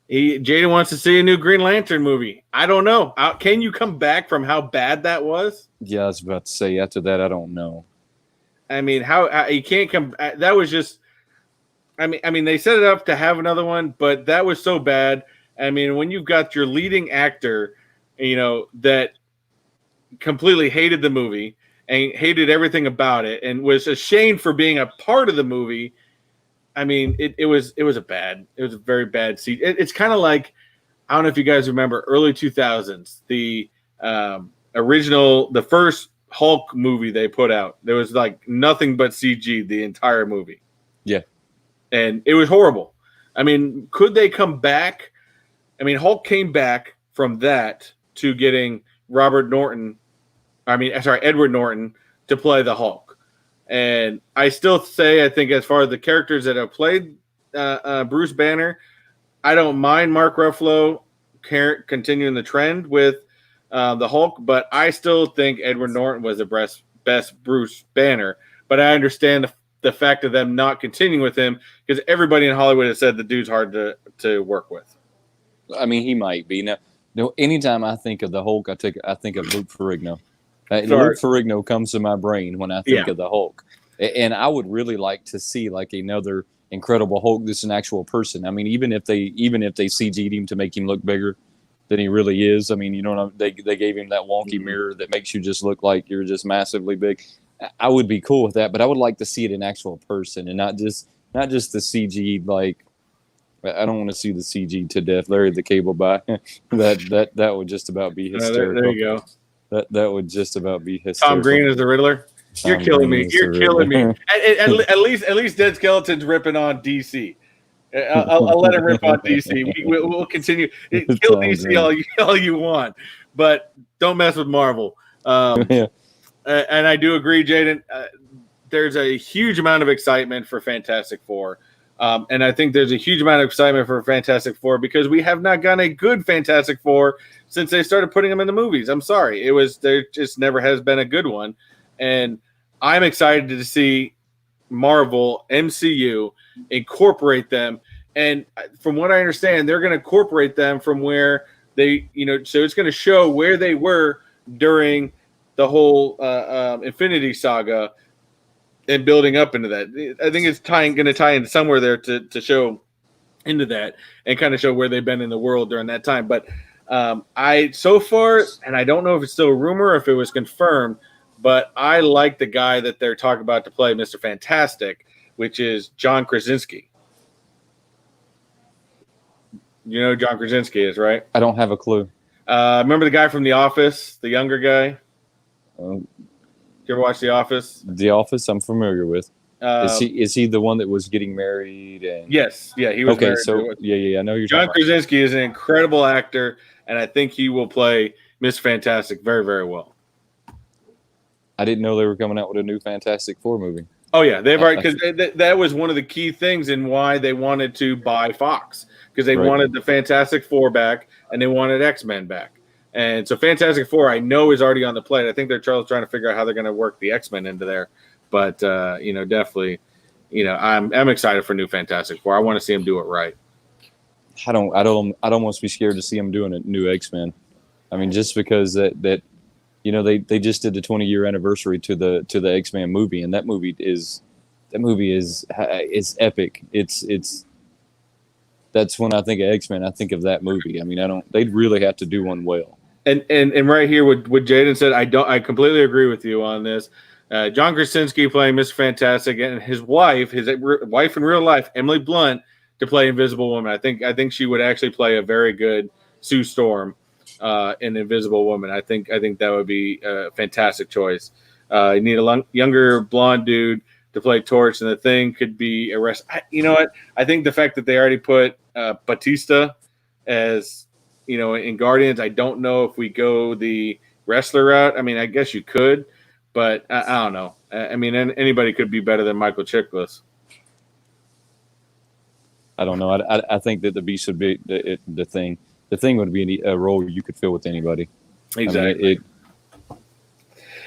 Jayden wants to see a new Green Lantern movie. I don't know. Can you come back from how bad that was? Yeah, I was about to say. After that, I don't know. I mean, how you can't come? That was just. I mean, they set it up to have another one, but that was so bad. I mean, when you've got your leading actor, that completely hated the movie and hated everything about it and was ashamed for being a part of the movie. I mean, it was a very bad seat. It's kind of like, I don't know if you guys remember early 2000s, the first Hulk movie they put out. There was nothing but CG the entire movie. Yeah. And it was horrible. I mean, could they come back I mean, Hulk came back from that to getting Edward Norton to play the Hulk. And I still say, I think as far as the characters that have played Bruce Banner, I don't mind Mark Ruffalo continuing the trend with the Hulk, but I still think Edward Norton was the best Bruce Banner. But I understand the fact of them not continuing with him because everybody in Hollywood has said the dude's hard to work with. I mean, he might be. Now, anytime I think of the Hulk, I think of Luke Ferrigno. Luke Ferrigno comes to my brain when I think of the Hulk. And I would really like to see like another Incredible Hulk that's an actual person. I mean, even if they CG'd him to make him look bigger than he really is. I mean, you know, they gave him that wonky mirror that makes you just look like you're just massively big. I would be cool with that, but I would like to see it in actual person and not just the CG. Like, I don't want to see the CG to death. Larry the Cable Guy. that would just about be hysterical. There you go. That would just about be hysterical. Tom Green is the Riddler. You're killing me. You're killing me. At least Dead Skeleton's ripping on DC. I'll let him rip on DC. We'll continue. Kill DC all you want, but don't mess with Marvel. And I do agree, Jayden. There's a huge amount of excitement for Fantastic Four. And I think there's a huge amount of excitement for Fantastic Four because we have not gotten a good Fantastic Four since they started putting them in the movies. I'm sorry. There just never has been a good one. And I'm excited to see Marvel, MCU, incorporate them. And from what I understand, they're going to incorporate them from where they, so it's going to show where they were during the whole Infinity Saga and building up into that. I think it's going to tie in somewhere there to show into that and kind of show where they've been in the world during that time. But so far, and I don't know if it's still a rumor or if it was confirmed, but I like the guy that they're talking about to play Mr. Fantastic, which is John Krasinski. You know who John Krasinski is, right? I don't have a clue. Remember the guy from The Office, the younger guy? Did you ever watch The Office? The Office, I'm familiar with. Is he the one that was getting married? Yes, yeah, he was. Okay, so I know you're. John Krasinski is an incredible actor, and I think he will play Mr. Fantastic very, very well. I didn't know they were coming out with a new Fantastic Four movie. Oh yeah, they've already because that was one of the key things in why they wanted to buy Fox because they wanted the Fantastic Four back and they wanted X-Men back, and so Fantastic Four I know is already on the plate. I think they're trying to figure out how they're going to work the X-Men into there, but definitely, I'm excited for new Fantastic Four. I want to see them do it right. I don't want to be scared to see them doing a new X-Men. I mean, just because that they just did the 20-year anniversary to the X-Men movie, and that movie is epic. It's that's when I think of X-Men, I think of that movie. I mean, they'd really have to do one well. And right here, what Jayden said, I completely agree with you on this. John Krasinski playing Mr. Fantastic, and his wife in real life, Emily Blunt, to play Invisible Woman. I think she would actually play a very good Sue Storm. In Invisible Woman. I think that would be a fantastic choice. You need a younger blonde dude to play Torch, and the Thing could be arrested. You know what? I think the fact that they already put Batista as in Guardians, I don't know if we go the wrestler route. I mean, I guess you could, but I don't know. I mean, anybody could be better than Michael Chiklis. I don't know. I think that the Beast would be the Thing. The Thing would be a role you could fill with anybody. Exactly.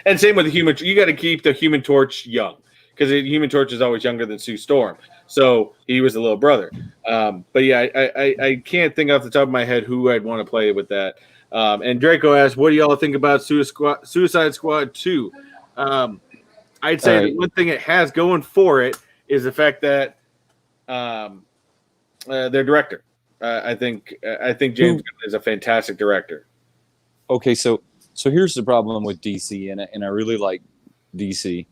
And same with the Human. You got to keep the Human Torch young because the Human Torch is always younger than Sue Storm. So he was the little brother. But yeah, I can't think off the top of my head who I'd want to play with that. And Draco asked, "What do y'all think about Suicide Squad 2?" I'd say the one thing it has going for it is the fact that their director. I think James Gunn is a fantastic director. Okay, so here's the problem with DC, and I really like DC.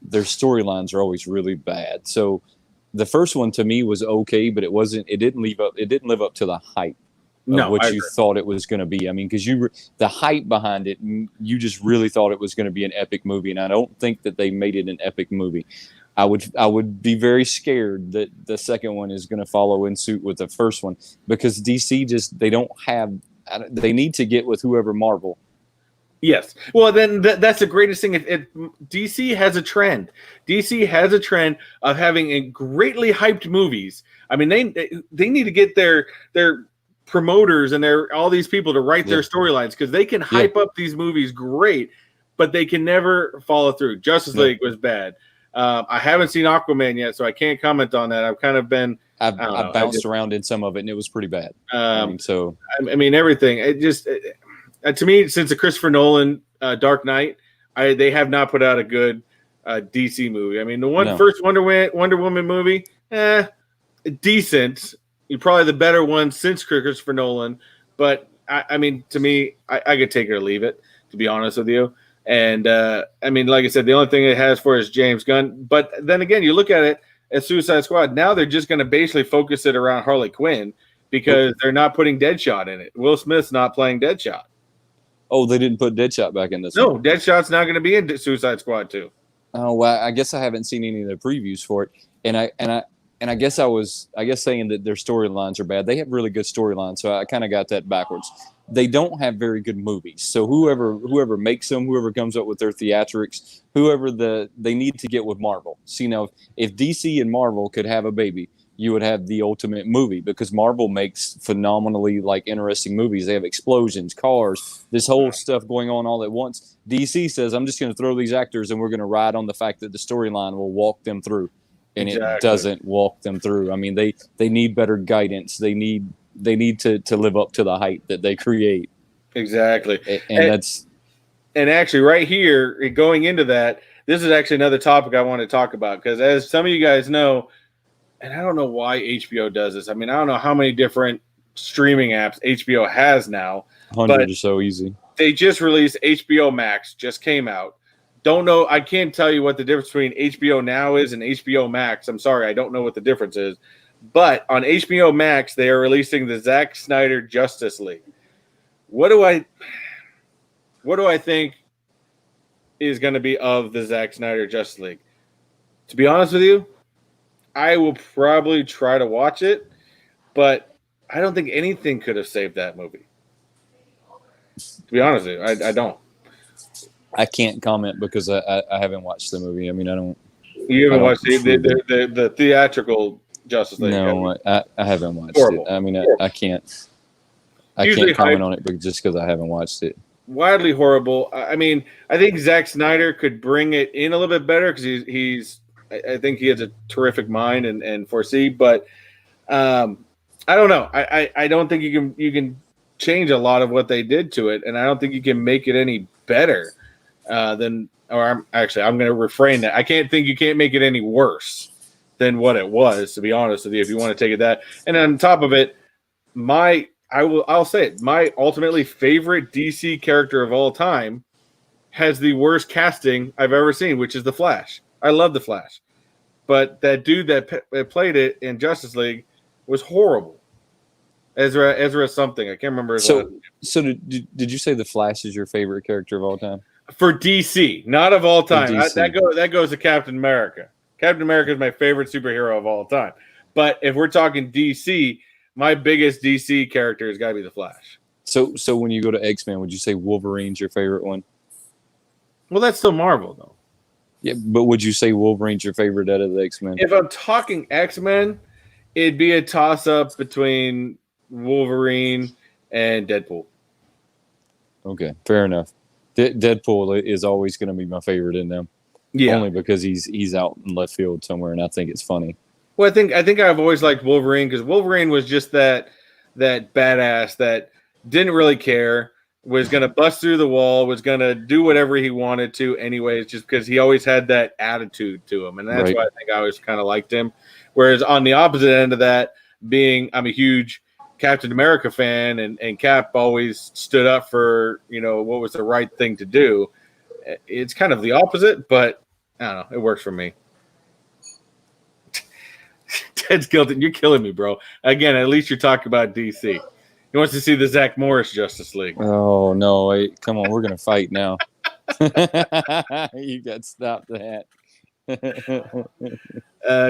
Their storylines are always really bad. So the first one to me was okay, but it didn't live up to the hype of what you thought it was going to be. I mean, because the hype behind it, you just really thought it was going to be an epic movie, and I don't think that they made it an epic movie. I would be very scared that the second one is going to follow in suit with the first one, because DC they need to get with whoever Marvel. Yes. Well, then that's the greatest thing. DC has a trend. DC has a trend of having greatly hyped movies. I mean, they need to get their promoters and all these people to write their storylines, because they can hype up these movies great, but they can never follow through. Justice League was bad. I haven't seen Aquaman yet, so I can't comment on that. I've kind of been I bounced around in some of it, and it was pretty bad. I mean, everything. It just to me, since the Christopher Nolan Dark Knight, they have not put out a good DC movie. I mean, the first Wonder Woman movie, decent. Probably the better one since Christopher Nolan. But I mean, to me, I could take it or leave it, to be honest with you. And I mean, like I said, the only thing it has for is James Gunn. But then again, you look at it as Suicide Squad. Now they're just going to basically focus it around Harley Quinn, because they're not putting Deadshot in it. Will Smith's not playing Deadshot. Oh, they didn't put Deadshot back in this one? No, Deadshot's not going to be in Suicide Squad 2. Oh, well, I guess I haven't seen any of the previews for it. And I guess saying that their storylines are bad. They have really good storylines, so I kind of got that backwards. They don't have very good movies. So whoever makes them, whoever comes up with their theatrics, they need to get with Marvel. So, if DC and Marvel could have a baby, you would have the ultimate movie, because Marvel makes phenomenally interesting movies. They have explosions, cars, this whole stuff going on all at once. DC says, I'm just going to throw these actors and we're going to ride on the fact that the storyline will walk them through. And It doesn't walk them through. I mean, they need better guidance. They need to live up to the hype that they create. Exactly. And actually right here, going into that, this is actually another topic I want to talk about, because as some of you guys know, and I don't know why HBO does this. I mean, I don't know how many different streaming apps HBO has now. 100 is so easy. They just released HBO Max, just came out. Don't know. I can't tell you what the difference between HBO Now is and HBO Max. I'm sorry, I don't know what the difference is. But on HBO Max, they are releasing the Zack Snyder Justice League. What do I think is going to be of the Zack Snyder Justice League? To be honest with you, I will probably try to watch it, but I don't think anything could have saved that movie. To be honest with you, I don't. I can't comment because I haven't watched the movie. I mean, I don't. You haven't watched the theatrical Justice League? No, I haven't watched Horrible. it. I mean, I can't Usually comment on it just because I haven't watched it. Widely horrible. I mean, I think Zack Snyder could bring it in a little bit better, because I think he has a terrific mind and foresee. But I don't know. I don't think you can change a lot of what they did to it, and I don't think you can make it any better. I'm going to refrain that. I can't think you can't make it any worse than what it was, to be honest with you, if you want to take it that. And on top of it, I'll say it, my ultimately favorite DC character of all time has the worst casting I've ever seen, which is the Flash. I love the Flash. But that dude that played it in Justice League was horrible. Ezra something. I can't remember his name. So did you say the Flash is your favorite character of all time? For DC, not of all time. That goes to Captain America. Captain America is my favorite superhero of all time. But if we're talking DC, my biggest DC character has got to be the Flash. So when you go to X-Men, would you say Wolverine's your favorite one? Well, that's still Marvel, though. Yeah, but would you say Wolverine's your favorite out of the X-Men? If I'm talking X-Men, it'd be a toss-up between Wolverine and Deadpool. Okay, fair enough. Deadpool is always going to be my favorite in them. Yeah, only because he's out in left field somewhere, and I think it's funny. Well, I think I've always liked Wolverine, because Wolverine was just that badass that didn't really care, was going to bust through the wall, was going to do whatever he wanted to anyways, just because he always had that attitude to him, and that's why I think I always kind of liked him. Whereas on the opposite end of that, I'm a huge Captain America fan, and Cap always stood up for what was the right thing to do. It's kind of the opposite, but I don't know. It works for me. Ted's guilty. You're killing me, bro. Again, at least you're talking about DC. He wants to see the Zach Morris Justice League. Oh, no. Wait, come on. We're going to fight now. You got to stop that.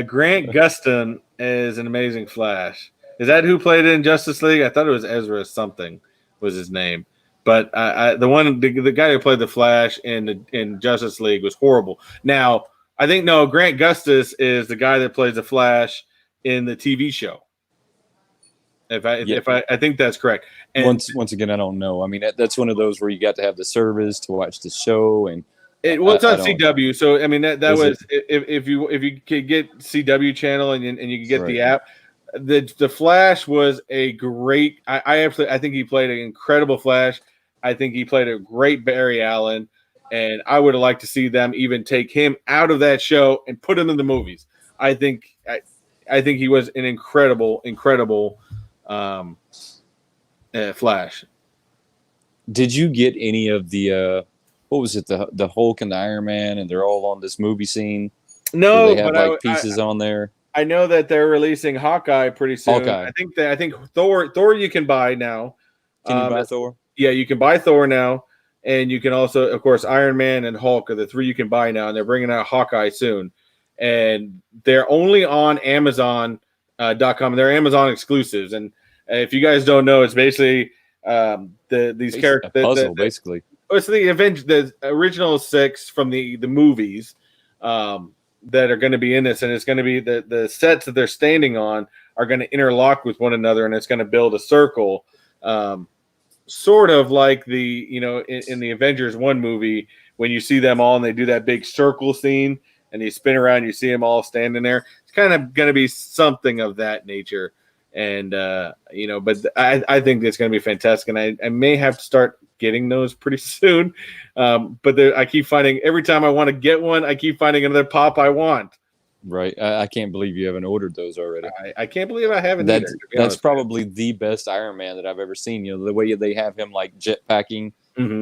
Grant Gustin is an amazing Flash. Is that who played in Justice League? I thought it was Ezra something was his name. But the guy who played the Flash in Justice League was horrible. Now, I think no, Grant Gustin is the guy that plays the Flash in the TV show. If I think that's correct. And once again, I don't know. I mean, that's one of those where you got to have the service to watch the show, and it's on CW. So I mean that was if you could get CW channel and you can get the app. The Flash was a great. I think he played an incredible Flash. I think he played a great Barry Allen, and I would have liked to see them even take him out of that show and put him in the movies. I think he was an incredible Flash. Did you get any of the what was it, the Hulk and the Iron Man, and they're all on this movie scene? No, they have pieces on there. I know that they're releasing Hawkeye pretty soon. Hawkeye. I think Thor you can buy now. Can you buy Thor? Yeah, you can buy Thor now, and you can also, of course, Iron Man and Hulk are the three you can buy now, and they're bringing out Hawkeye soon, and they're only on Amazon.com. They're Amazon exclusives, and if you guys don't know, it's basically these characters puzzle basically. It's the original 6 from the movies that are going to be in this, and it's going to be the sets that they're standing on are going to interlock with one another, and it's going to build a circle, sort of like in the Avengers 1 movie when you see them all and they do that big circle scene and you spin around, you see them all standing there. It's kind of going to be something of that nature, and but I think it's going to be fantastic, and I may have to start getting those pretty soon. But I keep finding every time I want to get one, I keep finding another pop I want. Right. I can't believe you haven't ordered those already. I can't believe I haven't. That's probably the best Iron Man that I've ever seen. The way they have him like jetpacking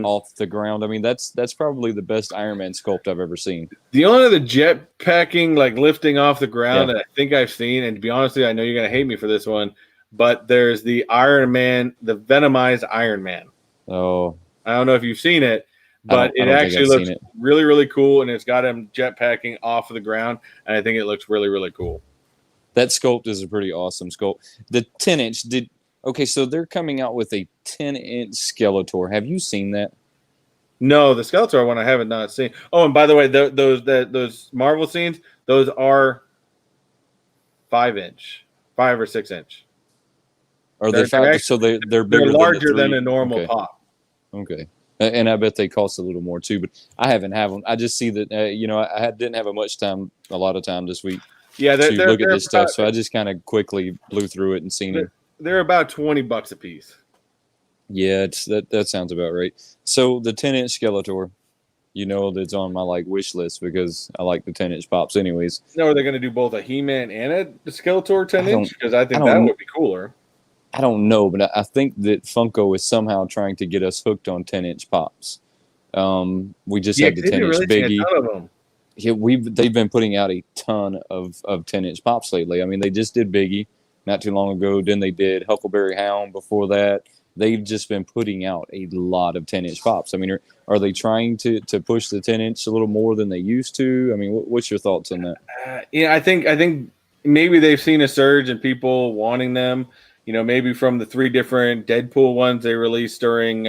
off the ground. I mean, that's probably the best Iron Man sculpt I've ever seen. The only other jetpacking, like lifting off the ground, that I think I've seen, and to be honest with you, I know you're going to hate me for this one, but there's the Iron Man, the Venomized Iron Man. Oh, I don't know if you've seen it, but it actually looks really, really cool, and it's got him jetpacking off of the ground, and I think it looks really, really cool. That sculpt is a pretty awesome sculpt. The 10-inch so they're coming out with a 10-inch Skeletor. Have you seen that? No, the Skeletor one I haven't not seen. Oh, and by the way, those Marvel scenes, those are 5-inch, 5 or 6-inch. Are they 5? So they're bigger. They're larger than a normal pop. Okay. And I bet they cost a little more too, but I haven't had them. I just see that, I didn't have a lot of time this week to look at this stuff. So I just kind of quickly blew through it and seen it. They're about $20 a piece. Yeah, that sounds about right. So the 10-inch Skeletor, that's on my wish list because I like the 10-inch pops anyways. No, are they going to do both a He-Man and a Skeletor 10-inch? Because I think that would be cooler. I don't know, but I think that Funko is somehow trying to get us hooked on 10-inch pops. We just had the 10-inch Biggie. Yeah, they've been putting out a ton of 10-inch pops lately. I mean, they just did Biggie not too long ago. Then they did Huckleberry Hound before that. They've just been putting out a lot of 10-inch pops. I mean, are they trying to push the 10-inch a little more than they used to? I mean, what's your thoughts on that? I think maybe they've seen a surge in people wanting them. Maybe from the 3 different Deadpool ones they released during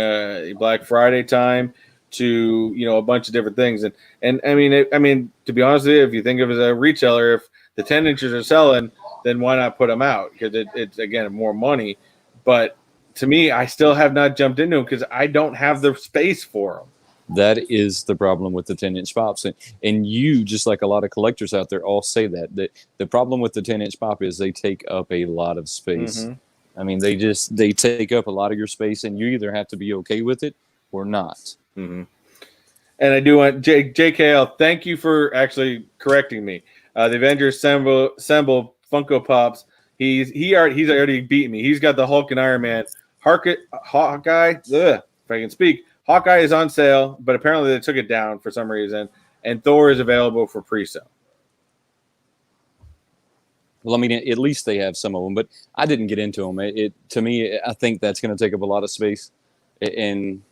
Black Friday time to a bunch of different things. And I mean, to be honest with you, if you think of it as a retailer, if the 10 inches are selling, then why not put them out? Because it's again more money. But to me, I still have not jumped into them because I don't have the space for them. That is the problem with the 10-inch pops. And you, just like a lot of collectors out there, all say that the problem with the 10-inch pop is they take up a lot of space. Mm-hmm. I mean, they take up a lot of your space, and you either have to be okay with it or not. Mm-hmm. And I do want JKL. Thank you for actually correcting me. The Avengers Assemble Funko Pops. He's already beat me. He's got the Hulk and Iron Man. Hawkeye. If I can speak. Hawkeye is on sale, but apparently they took it down for some reason. And Thor is available for pre-sale. Well, I mean, at least they have some of them, but I didn't get into them. To me, I think that's going to take up a lot of space, and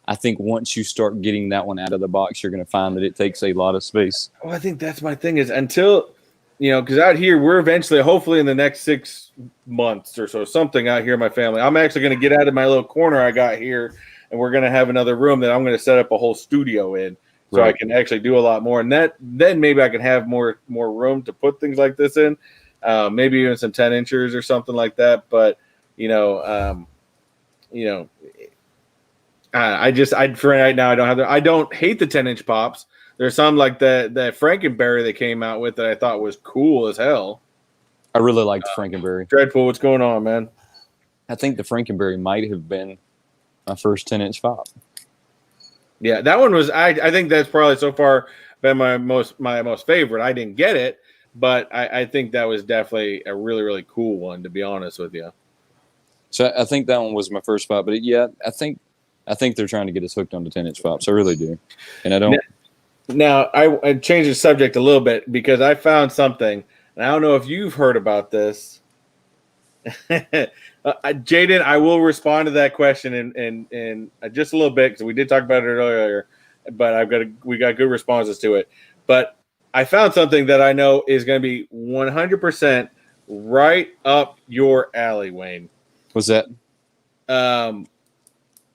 I think once you start getting that one out of the box, you're going to find that it takes a lot of space. Well, I think that's my thing is until, because out here we're eventually, hopefully in the next 6 months or so, something out here in my family, I'm actually going to get out of my little corner I got here, and we're going to have another room that I'm going to set up a whole studio in, so I can actually do a lot more. And then maybe I can have more room to put things like this in, maybe even some 10 inches or something like that. But I for right now I don't hate the 10-inch pops. There's some like that Frankenberry they came out with that I thought was cool as hell. I really liked Frankenberry. Dreadful, what's going on, man? I think the Frankenberry might have been my first 10-inch pop. Yeah, that one was. I think that's probably so far been my most favorite. I didn't get it, but I think that was definitely a really, really cool one, to be honest with you. So I think that one was my first pop. But yeah, I think they're trying to get us hooked on the 10-inch pops. I really do, and I don't. Now I changed the subject a little bit because I found something, and I don't know if you've heard about this. Jayden, I will respond to that question in just a little bit because we did talk about it earlier, but we got good responses to it. But I found something that I know is going to be 100% right up your alley, Wayne. What's that?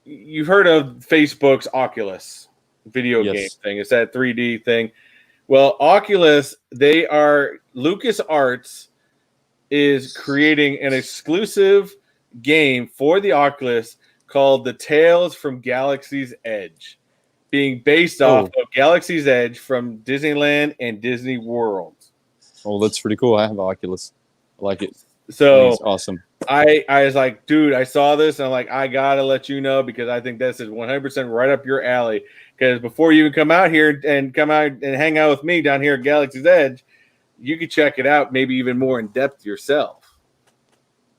You've heard of Facebook's Oculus video game thing. It's that 3D thing. Well, Oculus, LucasArts is creating an exclusive game for the Oculus called The Tales from Galaxy's Edge, being based off of Galaxy's Edge from Disneyland and Disney World. Oh, that's pretty cool. I have Oculus. I like it. So it's awesome. I was like, dude, I saw this, and I'm like, I gotta let you know because I think this is 100% right up your alley. Because before you even come out here and hang out with me down here at Galaxy's Edge, you could check it out maybe even more in depth yourself.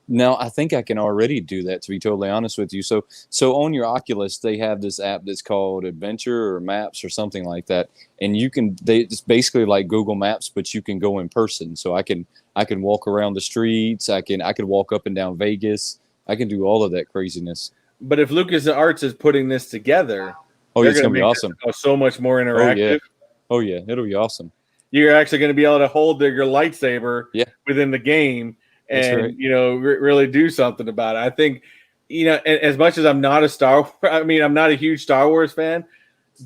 Now, I think I can already do that, to be totally honest with you. So on your Oculus, they have this app that's called Adventure or Maps or something like that, and it's basically like Google Maps, but you can go in person. So I can walk around the streets. I could walk up and down Vegas. I can do all of that craziness. But if LucasArts is putting this together, it's gonna be awesome. So much more interactive. Oh yeah, it'll be awesome. You're actually going to be able to hold your lightsaber within the game and, really do something about it. I think, as much as I'm not I'm not a huge Star Wars fan,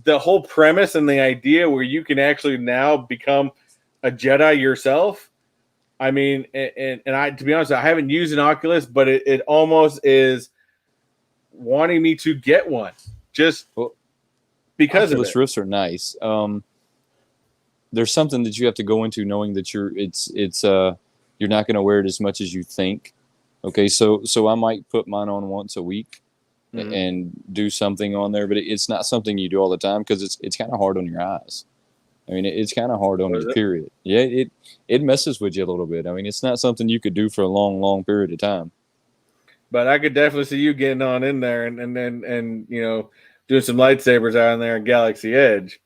the whole premise and the idea where you can actually now become a Jedi yourself. I mean, and to be honest, I haven't used an Oculus, but it almost is wanting me to get one just because Oculus of it. Rifts are nice. There's something that you have to go into knowing that you're not going to wear it as much as you think. Okay, so I might put mine on once a week and do something on there, but it's not something you do all the time because it's kind of hard on your eyes. I mean, it's kind of hard on you, period. Yeah, it messes with you a little bit. I mean, it's not something you could do for a long, long period of time. But I could definitely see you getting on in there and doing some lightsabers out in there in Galaxy Edge.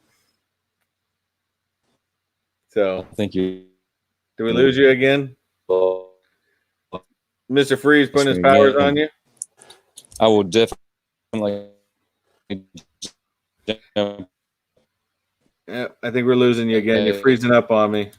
So thank you. Did we lose you again? Mr. Freeze putting his powers on you? I will definitely. Yeah, I think we're losing you again. You're freezing up on me.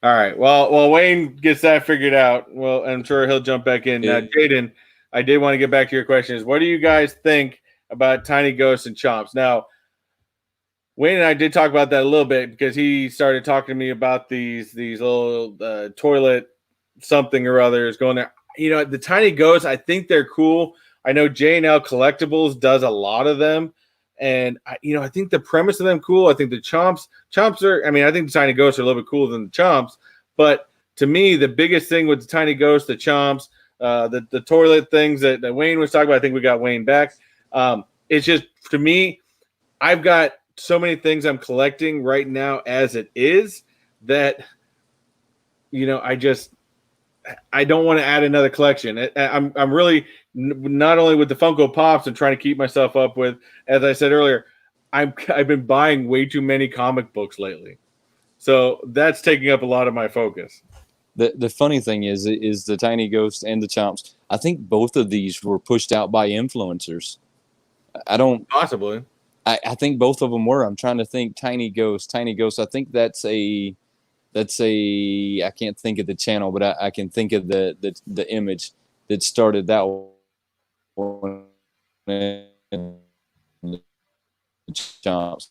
All right. Well, Wayne gets that figured out. Well, I'm sure he'll jump back in. Now, Jayden, I did want to get back to your question. Is what do you guys think about tiny ghosts and chomps? Now, Wayne and I did talk about that a little bit because he started talking to me about these little toilet something or other is going there. The tiny ghosts, I think they're cool. I know J&L Collectibles does a lot of them. And, I think the premise of them cool. I think the chomps are, I think the tiny ghosts are a little bit cooler than the chomps. But to me, the biggest thing with the tiny ghosts, the chomps, the toilet things that Wayne was talking about, I think we got Wayne back. It's just, to me, I've got so many things I'm collecting right now as it is that, I don't want to add another collection. I'm really not only with the Funko Pops and trying to keep myself up with, as I said earlier, I've been buying way too many comic books lately. So that's taking up a lot of my focus. The funny thing is the Tiny Ghost and the Chomps. I think both of these were pushed out by influencers. I don't Possibly. I think both of them were. I'm trying to think. Tiny Ghost. I think that's a I can't think of the channel, but I can think of the image that started that one. The Chomps.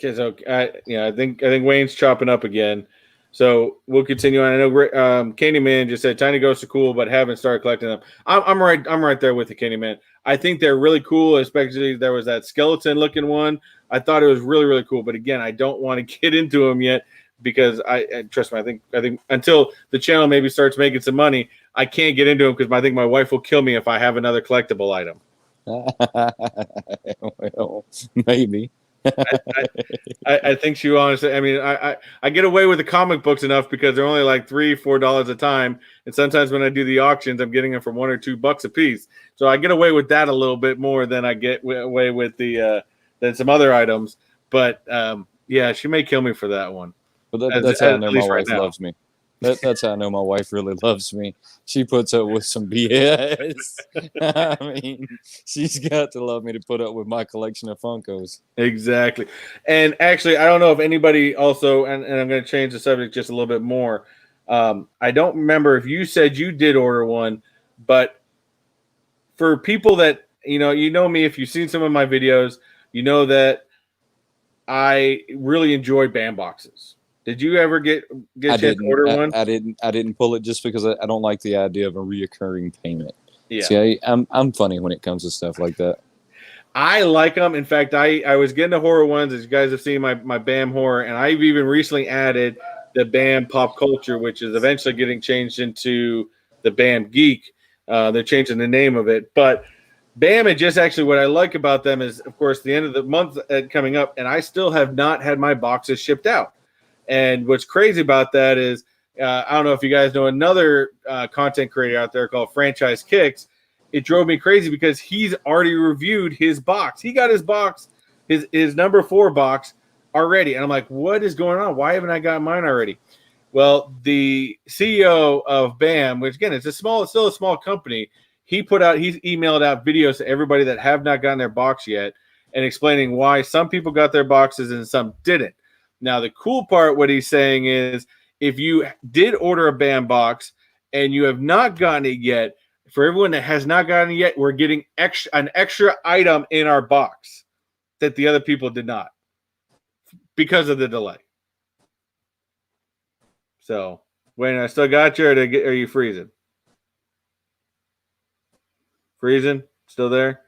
Okay, so I think Wayne's chopping up again. So we'll continue on. I know Candyman just said Tiny Ghosts are cool, but haven't started collecting them. I'm right there with the Candyman. I think they're really cool, especially there was that skeleton looking one. I thought it was really, really cool. But again, I don't want to get into them yet because I trust me. I think until the channel maybe starts making some money, I can't get into them because I think my wife will kill me if I have another collectible item. Well, maybe. I think she honestly. I mean, I get away with the comic books enough because they're only like $3-4 a time, and sometimes when I do the auctions, I'm getting them for $1 or $2 a piece. So I get away with that a little bit more than I get away with the than some other items. But yeah, she may kill me for that one. But that's how I know my wife loves me. That's how I know my wife really loves me. She puts up with some BS. I mean, she's got to love me to put up with my collection of Funkos. Exactly. And actually, I don't know if anybody also, and I'm going to change the subject just a little bit more. I don't remember if you said you did order one, but for people that, you know me, if you've seen some of my videos, you know that I really enjoy BAM boxes. Did you ever get a chance to order one? I didn't pull it just because I don't like the idea of a reoccurring payment. Yeah. See, I'm funny when it comes to stuff like that. I like them. In fact, I was getting the horror ones, as you guys have seen my BAM horror, and I've even recently added the BAM pop culture, which is eventually getting changed into the BAM geek. They're changing the name of it, but BAM, and just actually what I like about them is, of course, the end of the month coming up, and I still have not had my boxes shipped out. And what's crazy about that is, I don't know if you guys know another content creator out there called Franchise Kicks. It drove me crazy because he's already reviewed his box. He got his box, his number 4 box already. And I'm like, what is going on? Why haven't I got mine already? Well, the CEO of BAM, which again, still a small company, he's emailed out videos to everybody that have not gotten their box yet and explaining why some people got their boxes and some didn't. Now, the cool part, what he's saying is, if you did order a BAM box and you have not gotten it yet, for everyone that has not gotten it yet, we're getting an extra item in our box that the other people did not because of the delay. So, Wayne, I still got you, or are you freezing? Freezing? Still there?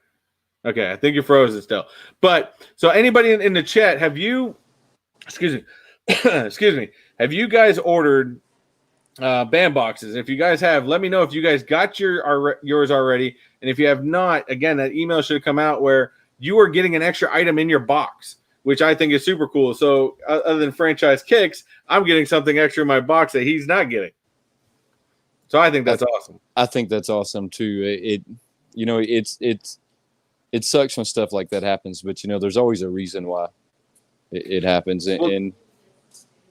Okay, I think you're frozen still. But, so anybody in the chat, have you... Excuse me. Have you guys ordered BAM boxes? If you guys have, let me know if you guys got yours already. And if you have not, again, that email should have come out where you are getting an extra item in your box, which I think is super cool. So other than Franchise Kicks, I'm getting something extra in my box that he's not getting. So I think that's awesome. I think that's awesome too. It sucks when stuff like that happens, but there's always a reason why it happens. And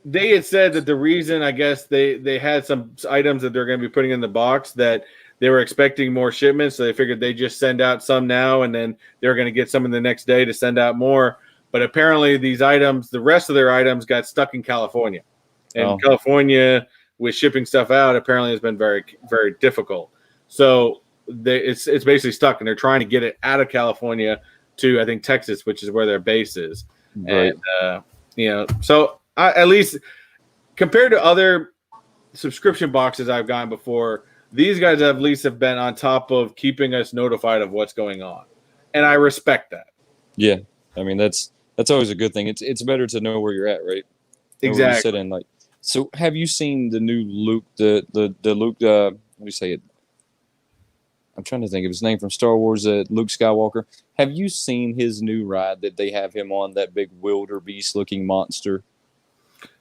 they had said that the reason, I guess, they had some items that they're going to be putting in the box that they were expecting more shipments, so they figured they just send out some now, and then they're going to get some in the next day to send out more. But apparently these items, the rest of their items, got stuck in California. And California, with shipping stuff out, apparently has been very, very difficult. So it's basically stuck, and they're trying to get it out of California to, I think, Texas, which is where their base is. Right. And, so at least compared to other subscription boxes I've gotten before, these guys at least have been on top of keeping us notified of what's going on. And I respect that. Yeah. I mean, that's always a good thing. It's better to know where you're at, right? Exactly. So have you seen the new Luke, the Luke, let me say it. I'm trying to think of his name from Star Wars, Luke Skywalker. Have you seen his new ride that they have him on, that big wildebeest-looking monster?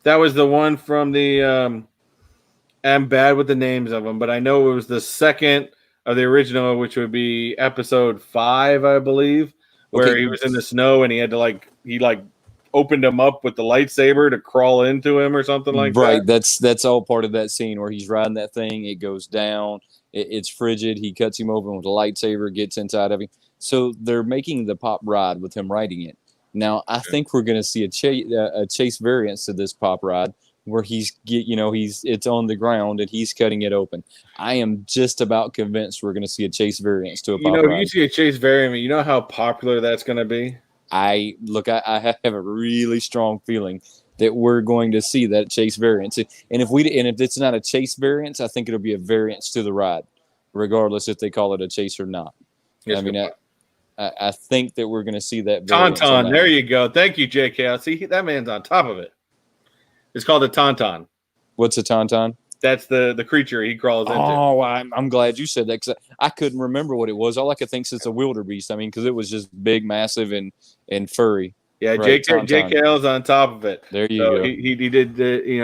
That was the one from the I'm bad with the names of them, but I know it was the second of the original, which would be episode 5, I believe, where he was in the snow and he had to he opened him up with the lightsaber to crawl into him or something like that. Right. That's all part of that scene where he's riding that thing. It goes down. It's frigid. He cuts him open with a lightsaber, gets inside of him. So they're making the pop ride with him riding it. Now, I think we're going to see a chase variance to this pop ride where it's on the ground and he's cutting it open. I am just about convinced we're going to see a chase variance to a pop ride. If you see a chase variant, you know how popular that's going to be? I have a really strong feeling that we're going to see that chase variance. And if it's not a chase variance, I think it'll be a variance to the ride, regardless if they call it a chase or not. Yes, I think that we're going to see that variance. Tauntaun. There you go. Thank you, JK. See, that man's on top of it. It's called a tauntaun. What's a tauntaun? That's the creature he crawls into. Oh, I'm glad you said that because I couldn't remember what it was. All I could think is it's a wildebeest. I mean, because it was just big, massive, and furry. Yeah, right, JKL's on top of it. There you go. He did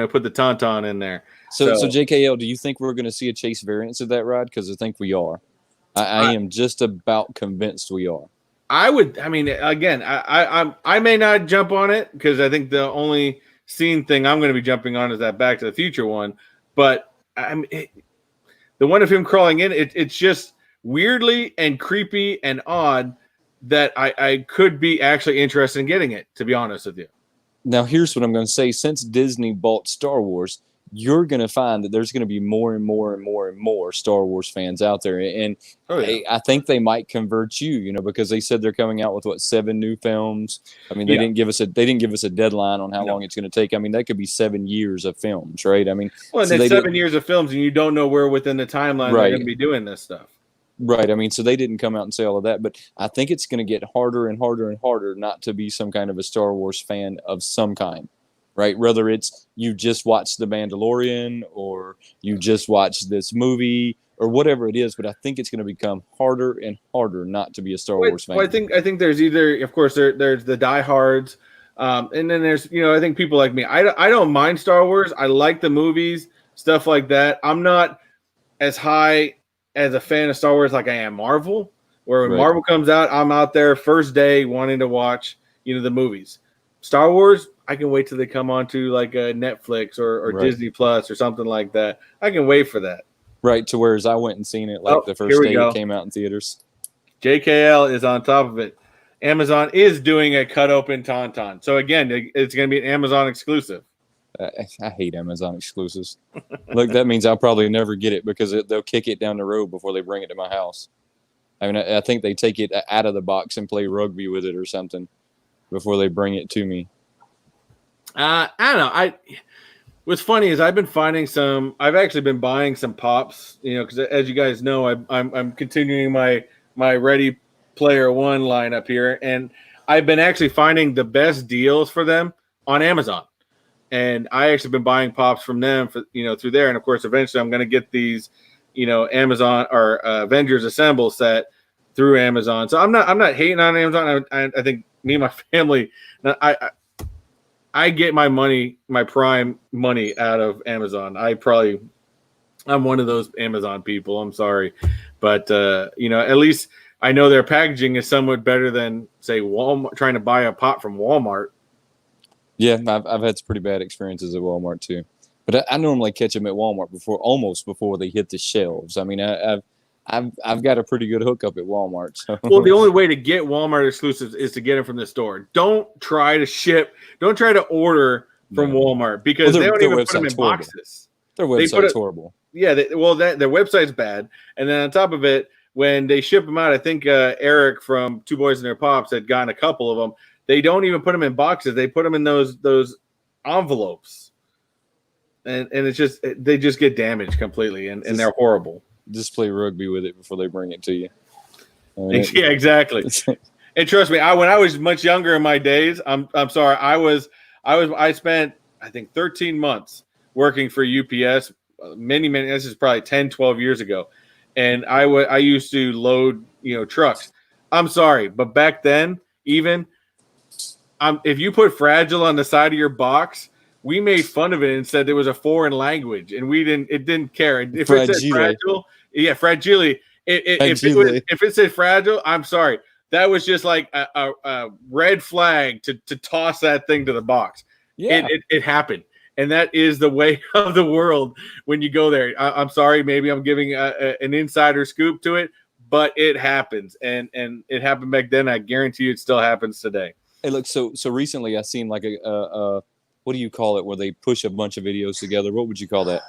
put the tauntaun in there. So JKL, do you think we're going to see a chase variance of that ride? Because I think we are. I am just about convinced we are. I may not jump on it because I think the only scene thing I'm going to be jumping on is that Back to the Future one. But the one of him crawling in, it's just weirdly and creepy and odd that I could be actually interested in getting it, to be honest with you. Now, here's what I'm going to say. Since Disney bought Star Wars, you're going to find that there's going to be more and more and more and more Star Wars fans out there. And I think they might convert you, because they said they're coming out with 7 new films. I mean, they didn't give us a deadline on how long it's going to take. I mean, that could be 7 years of films, right? I mean, well, and it's 7 years of films and you don't know where within the timeline they're going to be doing this stuff. Right. I mean, so they didn't come out and say all of that, but I think it's going to get harder and harder and harder not to be some kind of a Star Wars fan of some kind, right? Whether it's you just watched The Mandalorian or you just watched this movie or whatever it is, but I think it's going to become harder and harder not to be a Star Wars fan. Well, I think there's either, of course, there's the diehards, and then there's, I think people like me. I don't mind Star Wars. I like the movies, stuff like that. I'm not as high as a fan of Star Wars like I am Marvel, where when Marvel comes out, I'm out there first day wanting to watch, the movies. Star Wars, I can wait till they come onto like a Netflix or Disney Plus or something like that. I can wait for that. Right, to whereas I went and seen it the first day it came out in theaters. JKL is on top of it. Amazon is doing a cut open tauntaun. So again, it's going to be an Amazon exclusive. I hate Amazon exclusives. Look, that means I'll probably never get it because they'll kick it down the road before they bring it to my house. I mean, I think they take it out of the box and play rugby with it or something before they bring it to me. I don't know. What's funny is I've actually been buying some pops, because as you guys know, I'm continuing my Ready Player One lineup here, and I've been actually finding the best deals for them on Amazon. And I actually been buying pops from them for through there, and of course, eventually I'm going to get these, Amazon or Avengers Assemble set through Amazon. So I'm not hating on Amazon. I think me and my family, I get my Prime money out of Amazon. I'm one of those Amazon people. I'm sorry, but at least I know their packaging is somewhat better than say Walmart trying to buy a pop from Walmart. Yeah, I've had some pretty bad experiences at Walmart too, but I normally catch them at Walmart before they hit the shelves. I mean, I've got a pretty good hookup at Walmart. So. Well, the only way to get Walmart exclusives is to get them from the store. Don't try to order from Walmart because they don't even put them in boxes. Their website's horrible. Yeah, their website's bad, and then on top of it, when they ship them out, I think Eric from Two Boys and Their Pops had gotten a couple of them. They don't even put them in boxes. They put them in those envelopes, and it's just they just get damaged completely, and they're horrible. Just play rugby with it before they bring it to you. Yeah, exactly. And trust me, when I was much younger in my days, I'm sorry, I spent I think 13 months working for UPS. Many this is probably 10, 12 years ago, and I used to load trucks. I'm sorry, but back then even. If you put fragile on the side of your box, we made fun of it and said it was a foreign language, and it didn't care. If it said fragile, fragile. If it said fragile, I'm sorry. that was just like a red flag to toss that thing to the box. Yeah, it happened. And that is the way of the world when you go there. I'm sorry, maybe I'm giving an insider scoop to it, but it happens. And it happened back then. I guarantee you it still happens today. Hey, look, so recently I seen like a what do you call it, where they push a bunch of videos together? What would you call that?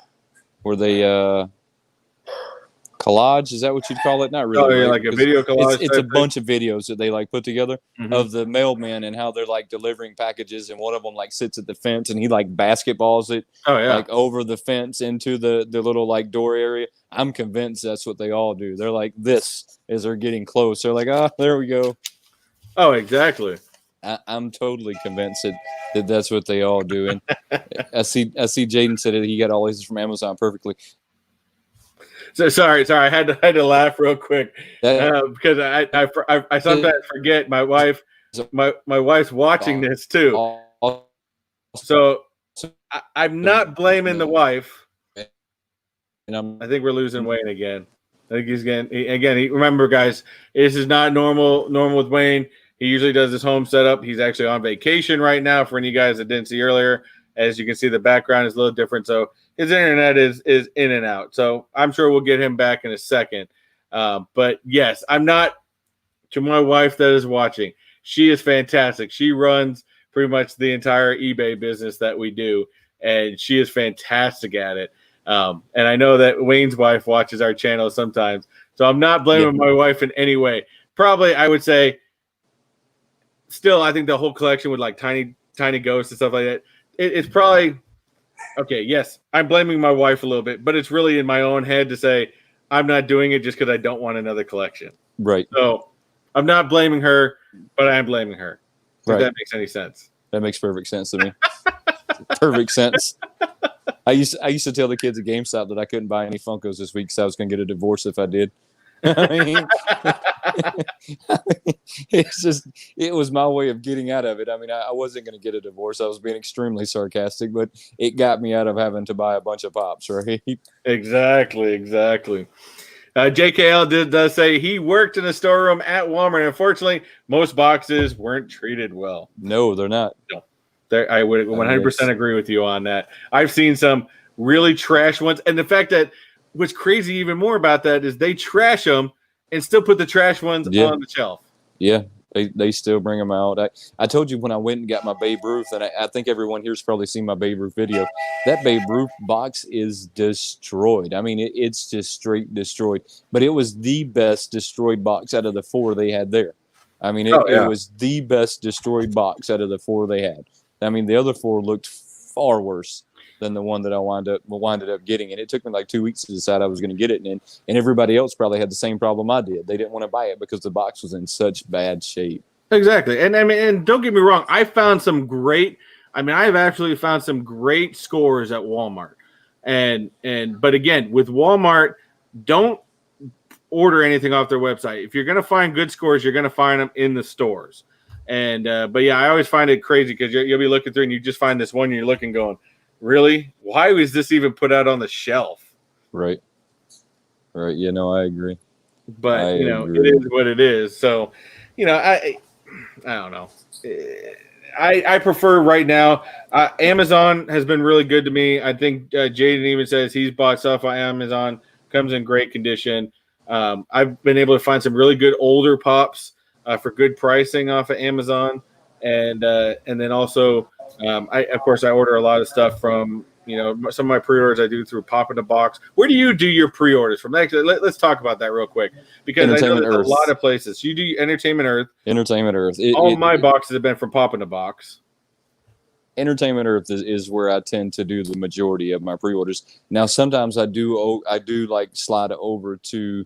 Where they collage? Is that what you'd call it? Not really. Oh, yeah, right? like a video collage. It's a bunch of videos that they like put together Mhm. of the mailman and how they're like delivering packages, and one of them like sits at the fence and he like basketballs it Oh yeah. like over the fence into the little like door area. I'm convinced that's what they all do. They're like this as they're getting close. They're like, oh, there we go. Oh, exactly. I'm totally convinced that that's what they all do. And I see Jayden said that he got all his from Amazon perfectly. So sorry, I had to laugh real quick because I sometimes forget my wife's watching this too. So I'm not blaming the wife. And I think we're losing Wayne again. I think he's getting remember, guys, this is not normal with Wayne. He usually does his home setup. He's actually on vacation right now. For any of you guys that didn't see earlier, as you can see, the background is a little different. So his internet is in and out. So I'm sure we'll get him back in a second. But yes, I'm not, to my wife that is watching, she is fantastic. She runs pretty much the entire eBay business that we do, and she is fantastic at it. And I know that Wayne's wife watches our channel sometimes. So I'm not blaming my wife in any way. Probably, I would say, still, I think the whole collection with like tiny ghosts and stuff like that, it's probably okay. Yes, I'm blaming my wife a little bit, but it's really in my own head to say I'm not doing it just because I don't want another collection. Right. So I'm not blaming her, but I am blaming her. If that makes any sense. That makes perfect sense to me. Perfect sense. I used to tell the kids at GameStop that I couldn't buy any Funkos this week because I was going to get a divorce if I did. I mean, it's just, it was my way of getting out of it. I mean, I wasn't going to get a divorce. I was being extremely sarcastic, but it got me out of having to buy a bunch of pops, right? Exactly. JKL does say he worked in a storeroom at Walmart. And unfortunately, most boxes weren't treated well. No, they're not. No, I would 100% agree with you on that. I've seen some really trash ones, and the fact that what's crazy even more about that is they trash them and still put the trash ones on the shelf. Yeah, they still bring them out. I told you when I went and got my Babe Ruth, and I think everyone here's probably seen my Babe Ruth video. That Babe Ruth box is destroyed. I mean, it's just straight destroyed. But it was the best destroyed box out of the 4 they had there. I mean, it was the best destroyed box out of the 4 they had. I mean, the other 4 looked far worse than the one that I winded up getting. And it took me like 2 weeks to decide I was going to get it. And everybody else probably had the same problem I did. They didn't want to buy it because the box was in such bad shape. Exactly. And I mean, and don't get me wrong, I've absolutely found some great scores at Walmart. But again, with Walmart, don't order anything off their website. If you're going to find good scores, you're going to find them in the stores. But yeah, I always find it crazy because you'll be looking through and you just find this one and you're looking going, really? Why was this even put out on the shelf? Right. Yeah, no, I agree. But it is what it is. So, I don't know. I prefer right now. Amazon has been really good to me. I think Jayden even says he's bought stuff on Amazon, comes in great condition. I've been able to find some really good older pops for good pricing off of Amazon, and then also I order a lot of stuff from some of my pre-orders I do through Pop in the Box. Where do you do your pre-orders from? Actually, let's talk about that real quick because I know there's a lot of places. You do Entertainment Earth. All my boxes have been from Pop in the Box. Entertainment Earth is where I tend to do the majority of my pre-orders. Now, sometimes I do like slide over to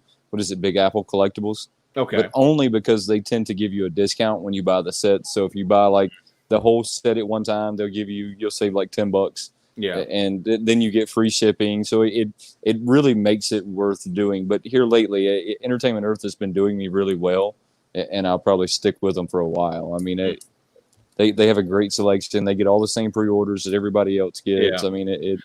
Big Apple Collectibles. Okay. But only because they tend to give you a discount when you buy the set. So if you buy like the whole set at one time, you'll save like $10. Yeah. And then you get free shipping. So it really makes it worth doing. But here lately, Entertainment Earth has been doing me really well, and I'll probably stick with them for a while. I mean, they have a great selection. They get all the same pre-orders that everybody else gets. Yeah. I mean,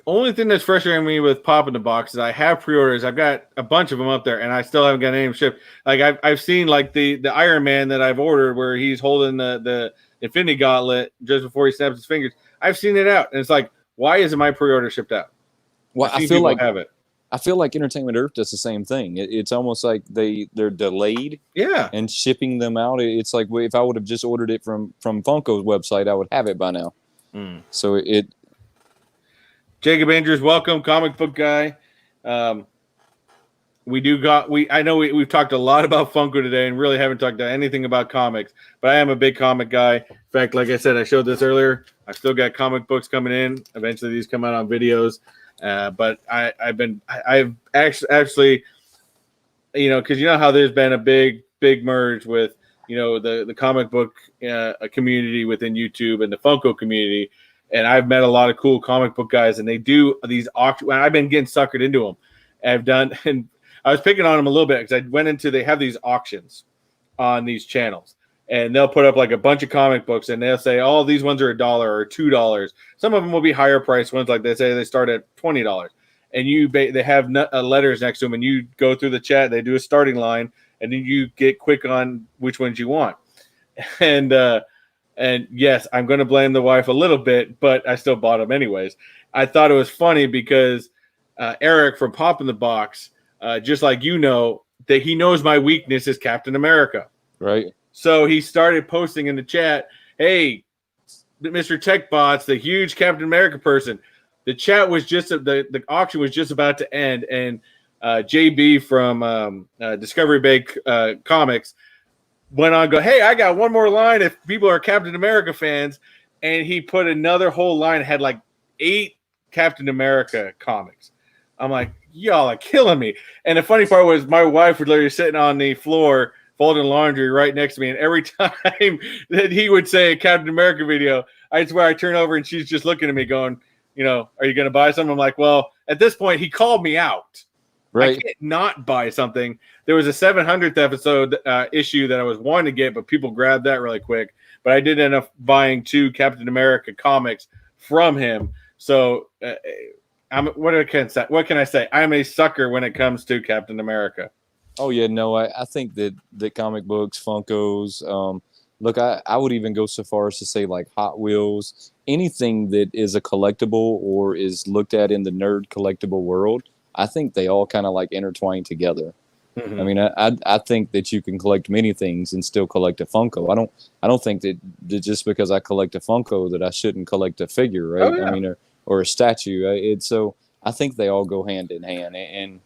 only thing that's frustrating me with Pop in the Box is I have pre-orders. I've got a bunch of them up there, and I still haven't got any shipped. Like I've seen like the Iron Man that I've ordered where he's holding the Infinity Gauntlet just before he snaps his fingers. I've seen it out, and it's like, why isn't my pre-order shipped out? Well, I feel like Entertainment Earth does the same thing. It's almost like they're delayed, and shipping them out. It's like if I would have just ordered it from Funko's website, I would have it by now. So Jacob Andrews, welcome, comic book guy. I know we've talked a lot about Funko today and really haven't talked anything about comics, but I am a big comic guy. In fact, like I said, I showed this earlier. I've still got comic books coming in. Eventually these come out on videos. But I've actually, because you know how there's been a big merge with, the comic book community within YouTube and the Funko community. And I've met a lot of cool comic book guys, and they do these auctions. I've been getting suckered into them. And I was picking on them a little bit because they have these auctions on these channels, and they'll put up like a bunch of comic books, and they'll say, oh, these ones are $1 or $2. Some of them will be higher priced ones, like they say they start at $20. And they have letters next to them, and you go through the chat, they do a starting line, and then you get quick on which ones you want. And yes, I'm going to blame the wife a little bit, but I still bought them anyways. I thought it was funny because Eric from Pop in the Box, just like that he knows my weakness is Captain America. Right. So he started posting in the chat, hey, Mr. Techbot's the huge Captain America person. The chat was the auction was just about to end, and JB from Discovery Bay Comics went on, hey, I got one more line if people are Captain America fans. And he put another whole line, had like 8 Captain America comics. I'm like, y'all are killing me. And the funny part was my wife was literally sitting on the floor folding laundry right next to me. And every time that he would say a Captain America video, I swear I turn over and she's just looking at me going, are you going to buy something? I'm like, well, at this point, he called me out. Right. I can't not buy something. There was a 700th episode issue that I was wanting to get, but people grabbed that really quick. But I did end up buying 2 Captain America comics from him. So what can I say? I'm a sucker when it comes to Captain America. Oh yeah, no, I think that comic books, Funkos, look, I would even go so far as to say like Hot Wheels, anything that is a collectible or is looked at in the nerd collectible world. I think they all kind of like intertwine together. Mm-hmm. I mean, I think that you can collect many things and still collect a Funko. I don't think that just because I collect a Funko that I shouldn't collect a figure, right? Oh, yeah. I mean, or a statue. So I think they all go hand in hand. And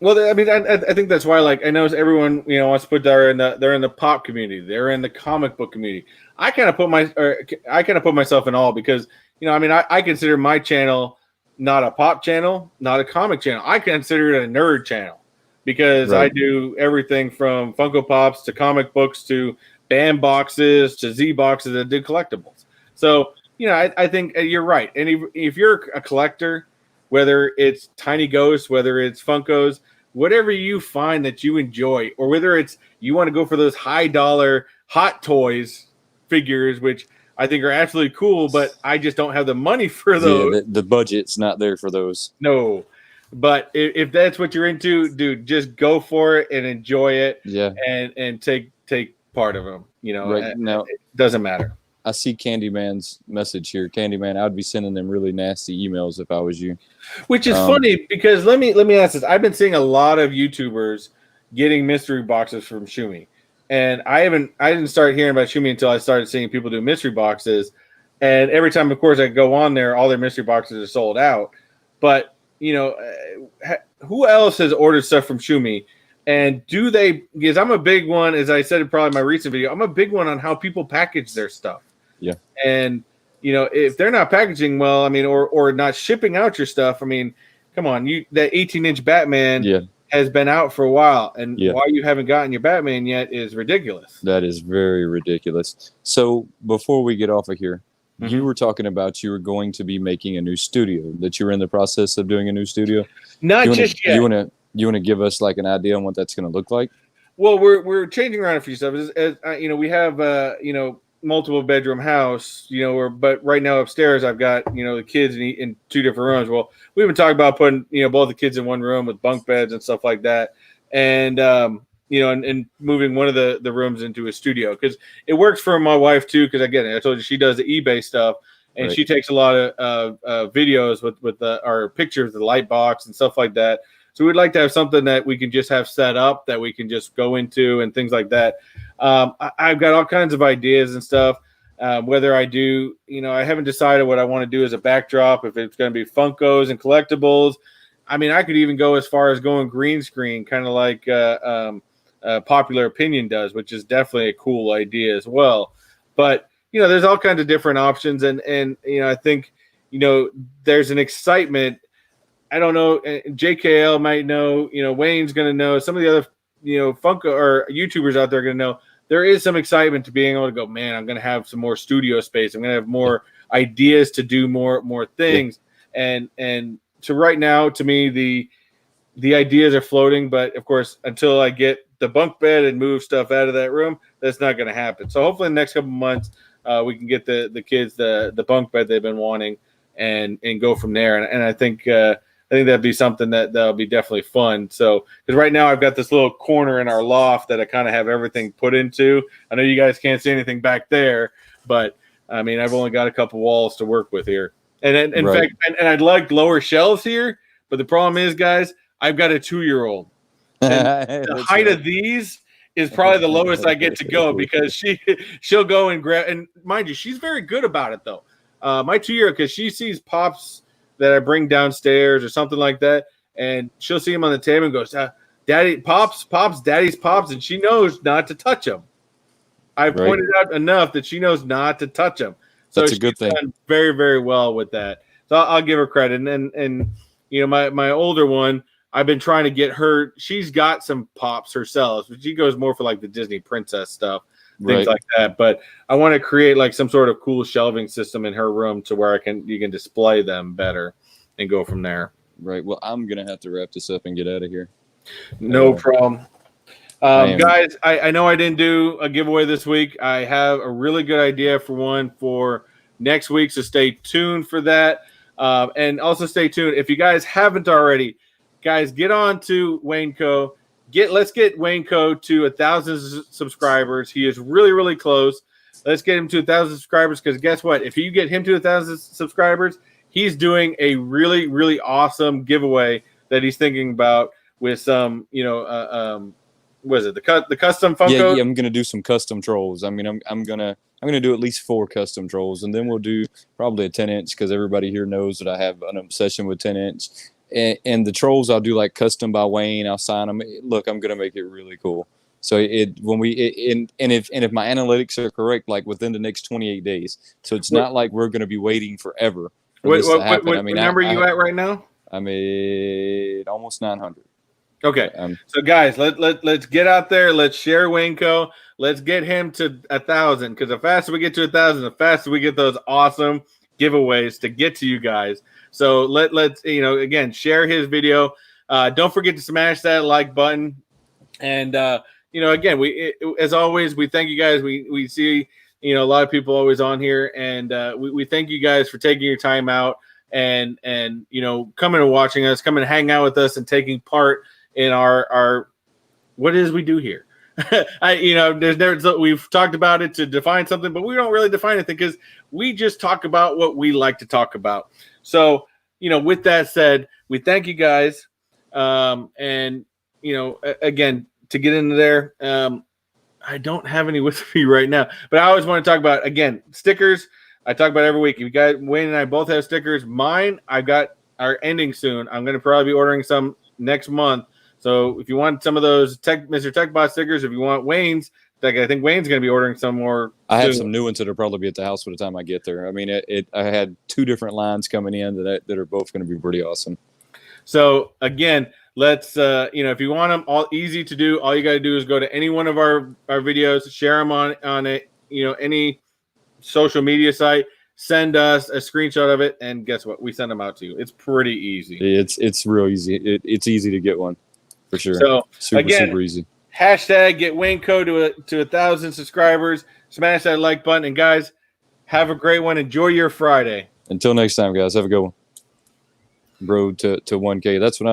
well, I mean, I think that's why, like, I know everyone wants to put they're in the pop community, they're in the comic book community. I kind of put myself in all because I consider my channel not a pop channel, not a comic channel. I consider it a nerd channel because I do everything from Funko Pops to comic books to band boxes to Z boxes that do collectibles. So, I think you're right. And if you're a collector, whether it's Tiny Ghosts, whether it's Funkos, whatever you find that you enjoy, or whether it's you want to go for those high dollar Hot Toys figures, which I think are absolutely cool, but I just don't have the money for those. Yeah, the budget's not there for those. No, but if that's what you're into, dude, just go for it and enjoy it. Yeah, and take part of them. Right now it doesn't matter. I see Candyman's message here. Candyman, I'd be sending them really nasty emails if I was you. Which is funny because let me ask this. I've been seeing a lot of YouTubers getting mystery boxes from Shumi. And I didn't start hearing about Shumi until I started seeing people do mystery boxes. And every time, of course, I go on there, all their mystery boxes are sold out. But, who else has ordered stuff from Shumi? And do they, because I'm a big one, as I said in probably my recent video, I'm a big one on how people package their stuff. Yeah. And, if they're not packaging well, or not shipping out your stuff, come on, that 18-inch Batman has been out for a while, and why you haven't gotten your Batman yet is ridiculous. That is very ridiculous. So before we get off of here, you were talking about you were going to be making a new studio, that you're in the process of doing a new studio. Not just yet. You want to give us like an idea on what that's going to look like? Well, we're changing around a few stuff. As we have multiple bedroom house, but right now upstairs I've got, the kids in 2 different rooms. Well, we've been talking about putting, both the kids in one room with bunk beds and stuff like that. And, and moving one of the rooms into a studio, because it works for my wife too. Because again, I told you she does the eBay stuff, and she takes a lot of videos with our pictures, the light box and stuff like that. So we'd like to have something that we can just have set up that we can just go into and things like that. I've got all kinds of ideas and stuff. Whether I do, I haven't decided what I want to do as a backdrop, if it's going to be Funkos and collectibles. I mean, I could even go as far as going green screen, kind of like Popular Opinion does, which is definitely a cool idea as well. But, there's all kinds of different options. And I think, there's an excitement. I don't know. JKL might know, Wayne's going to know. Some of the other, Funko or YouTubers out there are going to know. There is some excitement to being able to go, man, I'm going to have some more studio space. I'm going to have more ideas to do more things. Yeah. And so right now, to me, the ideas are floating. But, of course, until I get the bunk bed and move stuff out of that room, that's not going to happen. So hopefully in the next couple of months, we can get the kids the bunk bed they've been wanting and go from there. And I think that'd be something that'll be definitely fun. So, because right now I've got this little corner in our loft that I kind of have everything put into. I know you guys can't see anything back there, but I mean, I've only got a couple walls to work with here. And in fact, and I'd like lower shelves here, but the problem is, guys, I've got a 2-year-old. And the height of these is probably the lowest I get to go, because she'll go and grab, and mind you, she's very good about it though. My 2-year-old, because she sees pops that I bring downstairs or something like that, and she'll see him on the table and goes, "Daddy, pops, daddy's pops," and she knows not to touch them. I've pointed out enough that she knows not to touch them. So that's a good thing. Done very, very well with that. So I'll give her credit. And my older one, I've been trying to get her. She's got some pops herself, but she goes more for like the Disney princess stuff, things like that. But I want to create like some sort of cool shelving system in her room to where you can display them better and go from there. Right. Well, I'm gonna have to wrap this up and get out of here. No problem. Guys, I know I didn't do a giveaway this week. I have a really good idea for one for next week, so stay tuned for that. And also stay tuned if you guys haven't already. Guys, get on to WayneKo. Let's get WayneKo to 1,000 subscribers. He is really, really close. Let's get him to 1,000 subscribers, because guess what? If you get him to 1,000 subscribers, he's doing a really, really awesome giveaway that he's thinking about with some, what is it? The custom Funko? Yeah, I'm gonna do some custom trolls. I mean, I'm gonna do at least 4 custom trolls, and then we'll do probably a 10-inch, because everybody here knows that I have an obsession with 10-inch. And the trolls I'll do like custom by Wayne. I'll sign them. Look, I'm gonna make it really cool. So if my analytics are correct, like within the next 28 days. So it's not like we're gonna be waiting forever for this to happen. What number are you at right now? I'm at almost 900. Okay, so guys, let's get out there. Let's share WayneKo. Let's get him to 1,000, because the faster we get to 1,000, the faster we get those awesome giveaways to get to you guys. So let's again, share his video. Don't forget to smash that like button. And again, as always, we thank you guys. We see a lot of people always on here, and we thank you guys for taking your time out and coming and watching us, coming and hang out with us, and taking part in our what it is we do here. We've talked about it to define something, but we don't really define anything, because we just talk about what we like to talk about. So, with that said, we thank you guys. And again, to get into there, I don't have any with me right now, but I always want to talk about, again, stickers. I talk about every week. You guys, Wayne and I both have stickers. Mine, are ending soon. I'm going to probably be ordering some next month. So if you want some of those Mr. Techbot stickers, if you want Wayne's, I think Wayne's going to be ordering some more. I have some new ones that'll probably be at the house by the time I get there. I mean, I had 2 different lines coming in that are both going to be pretty awesome. So again, let's if you want them all easy to do, all you got to do is go to any one of our videos, share them on any social media site, send us a screenshot of it, and guess what? We send them out to you. It's pretty easy. It's real easy. It's easy to get one. For sure. So super easy. Hashtag get WayneKo to 1,000 subscribers. Smash that like button. And guys, have a great one. Enjoy your Friday. Until next time, guys. Have a good one. Road to 1K. That's what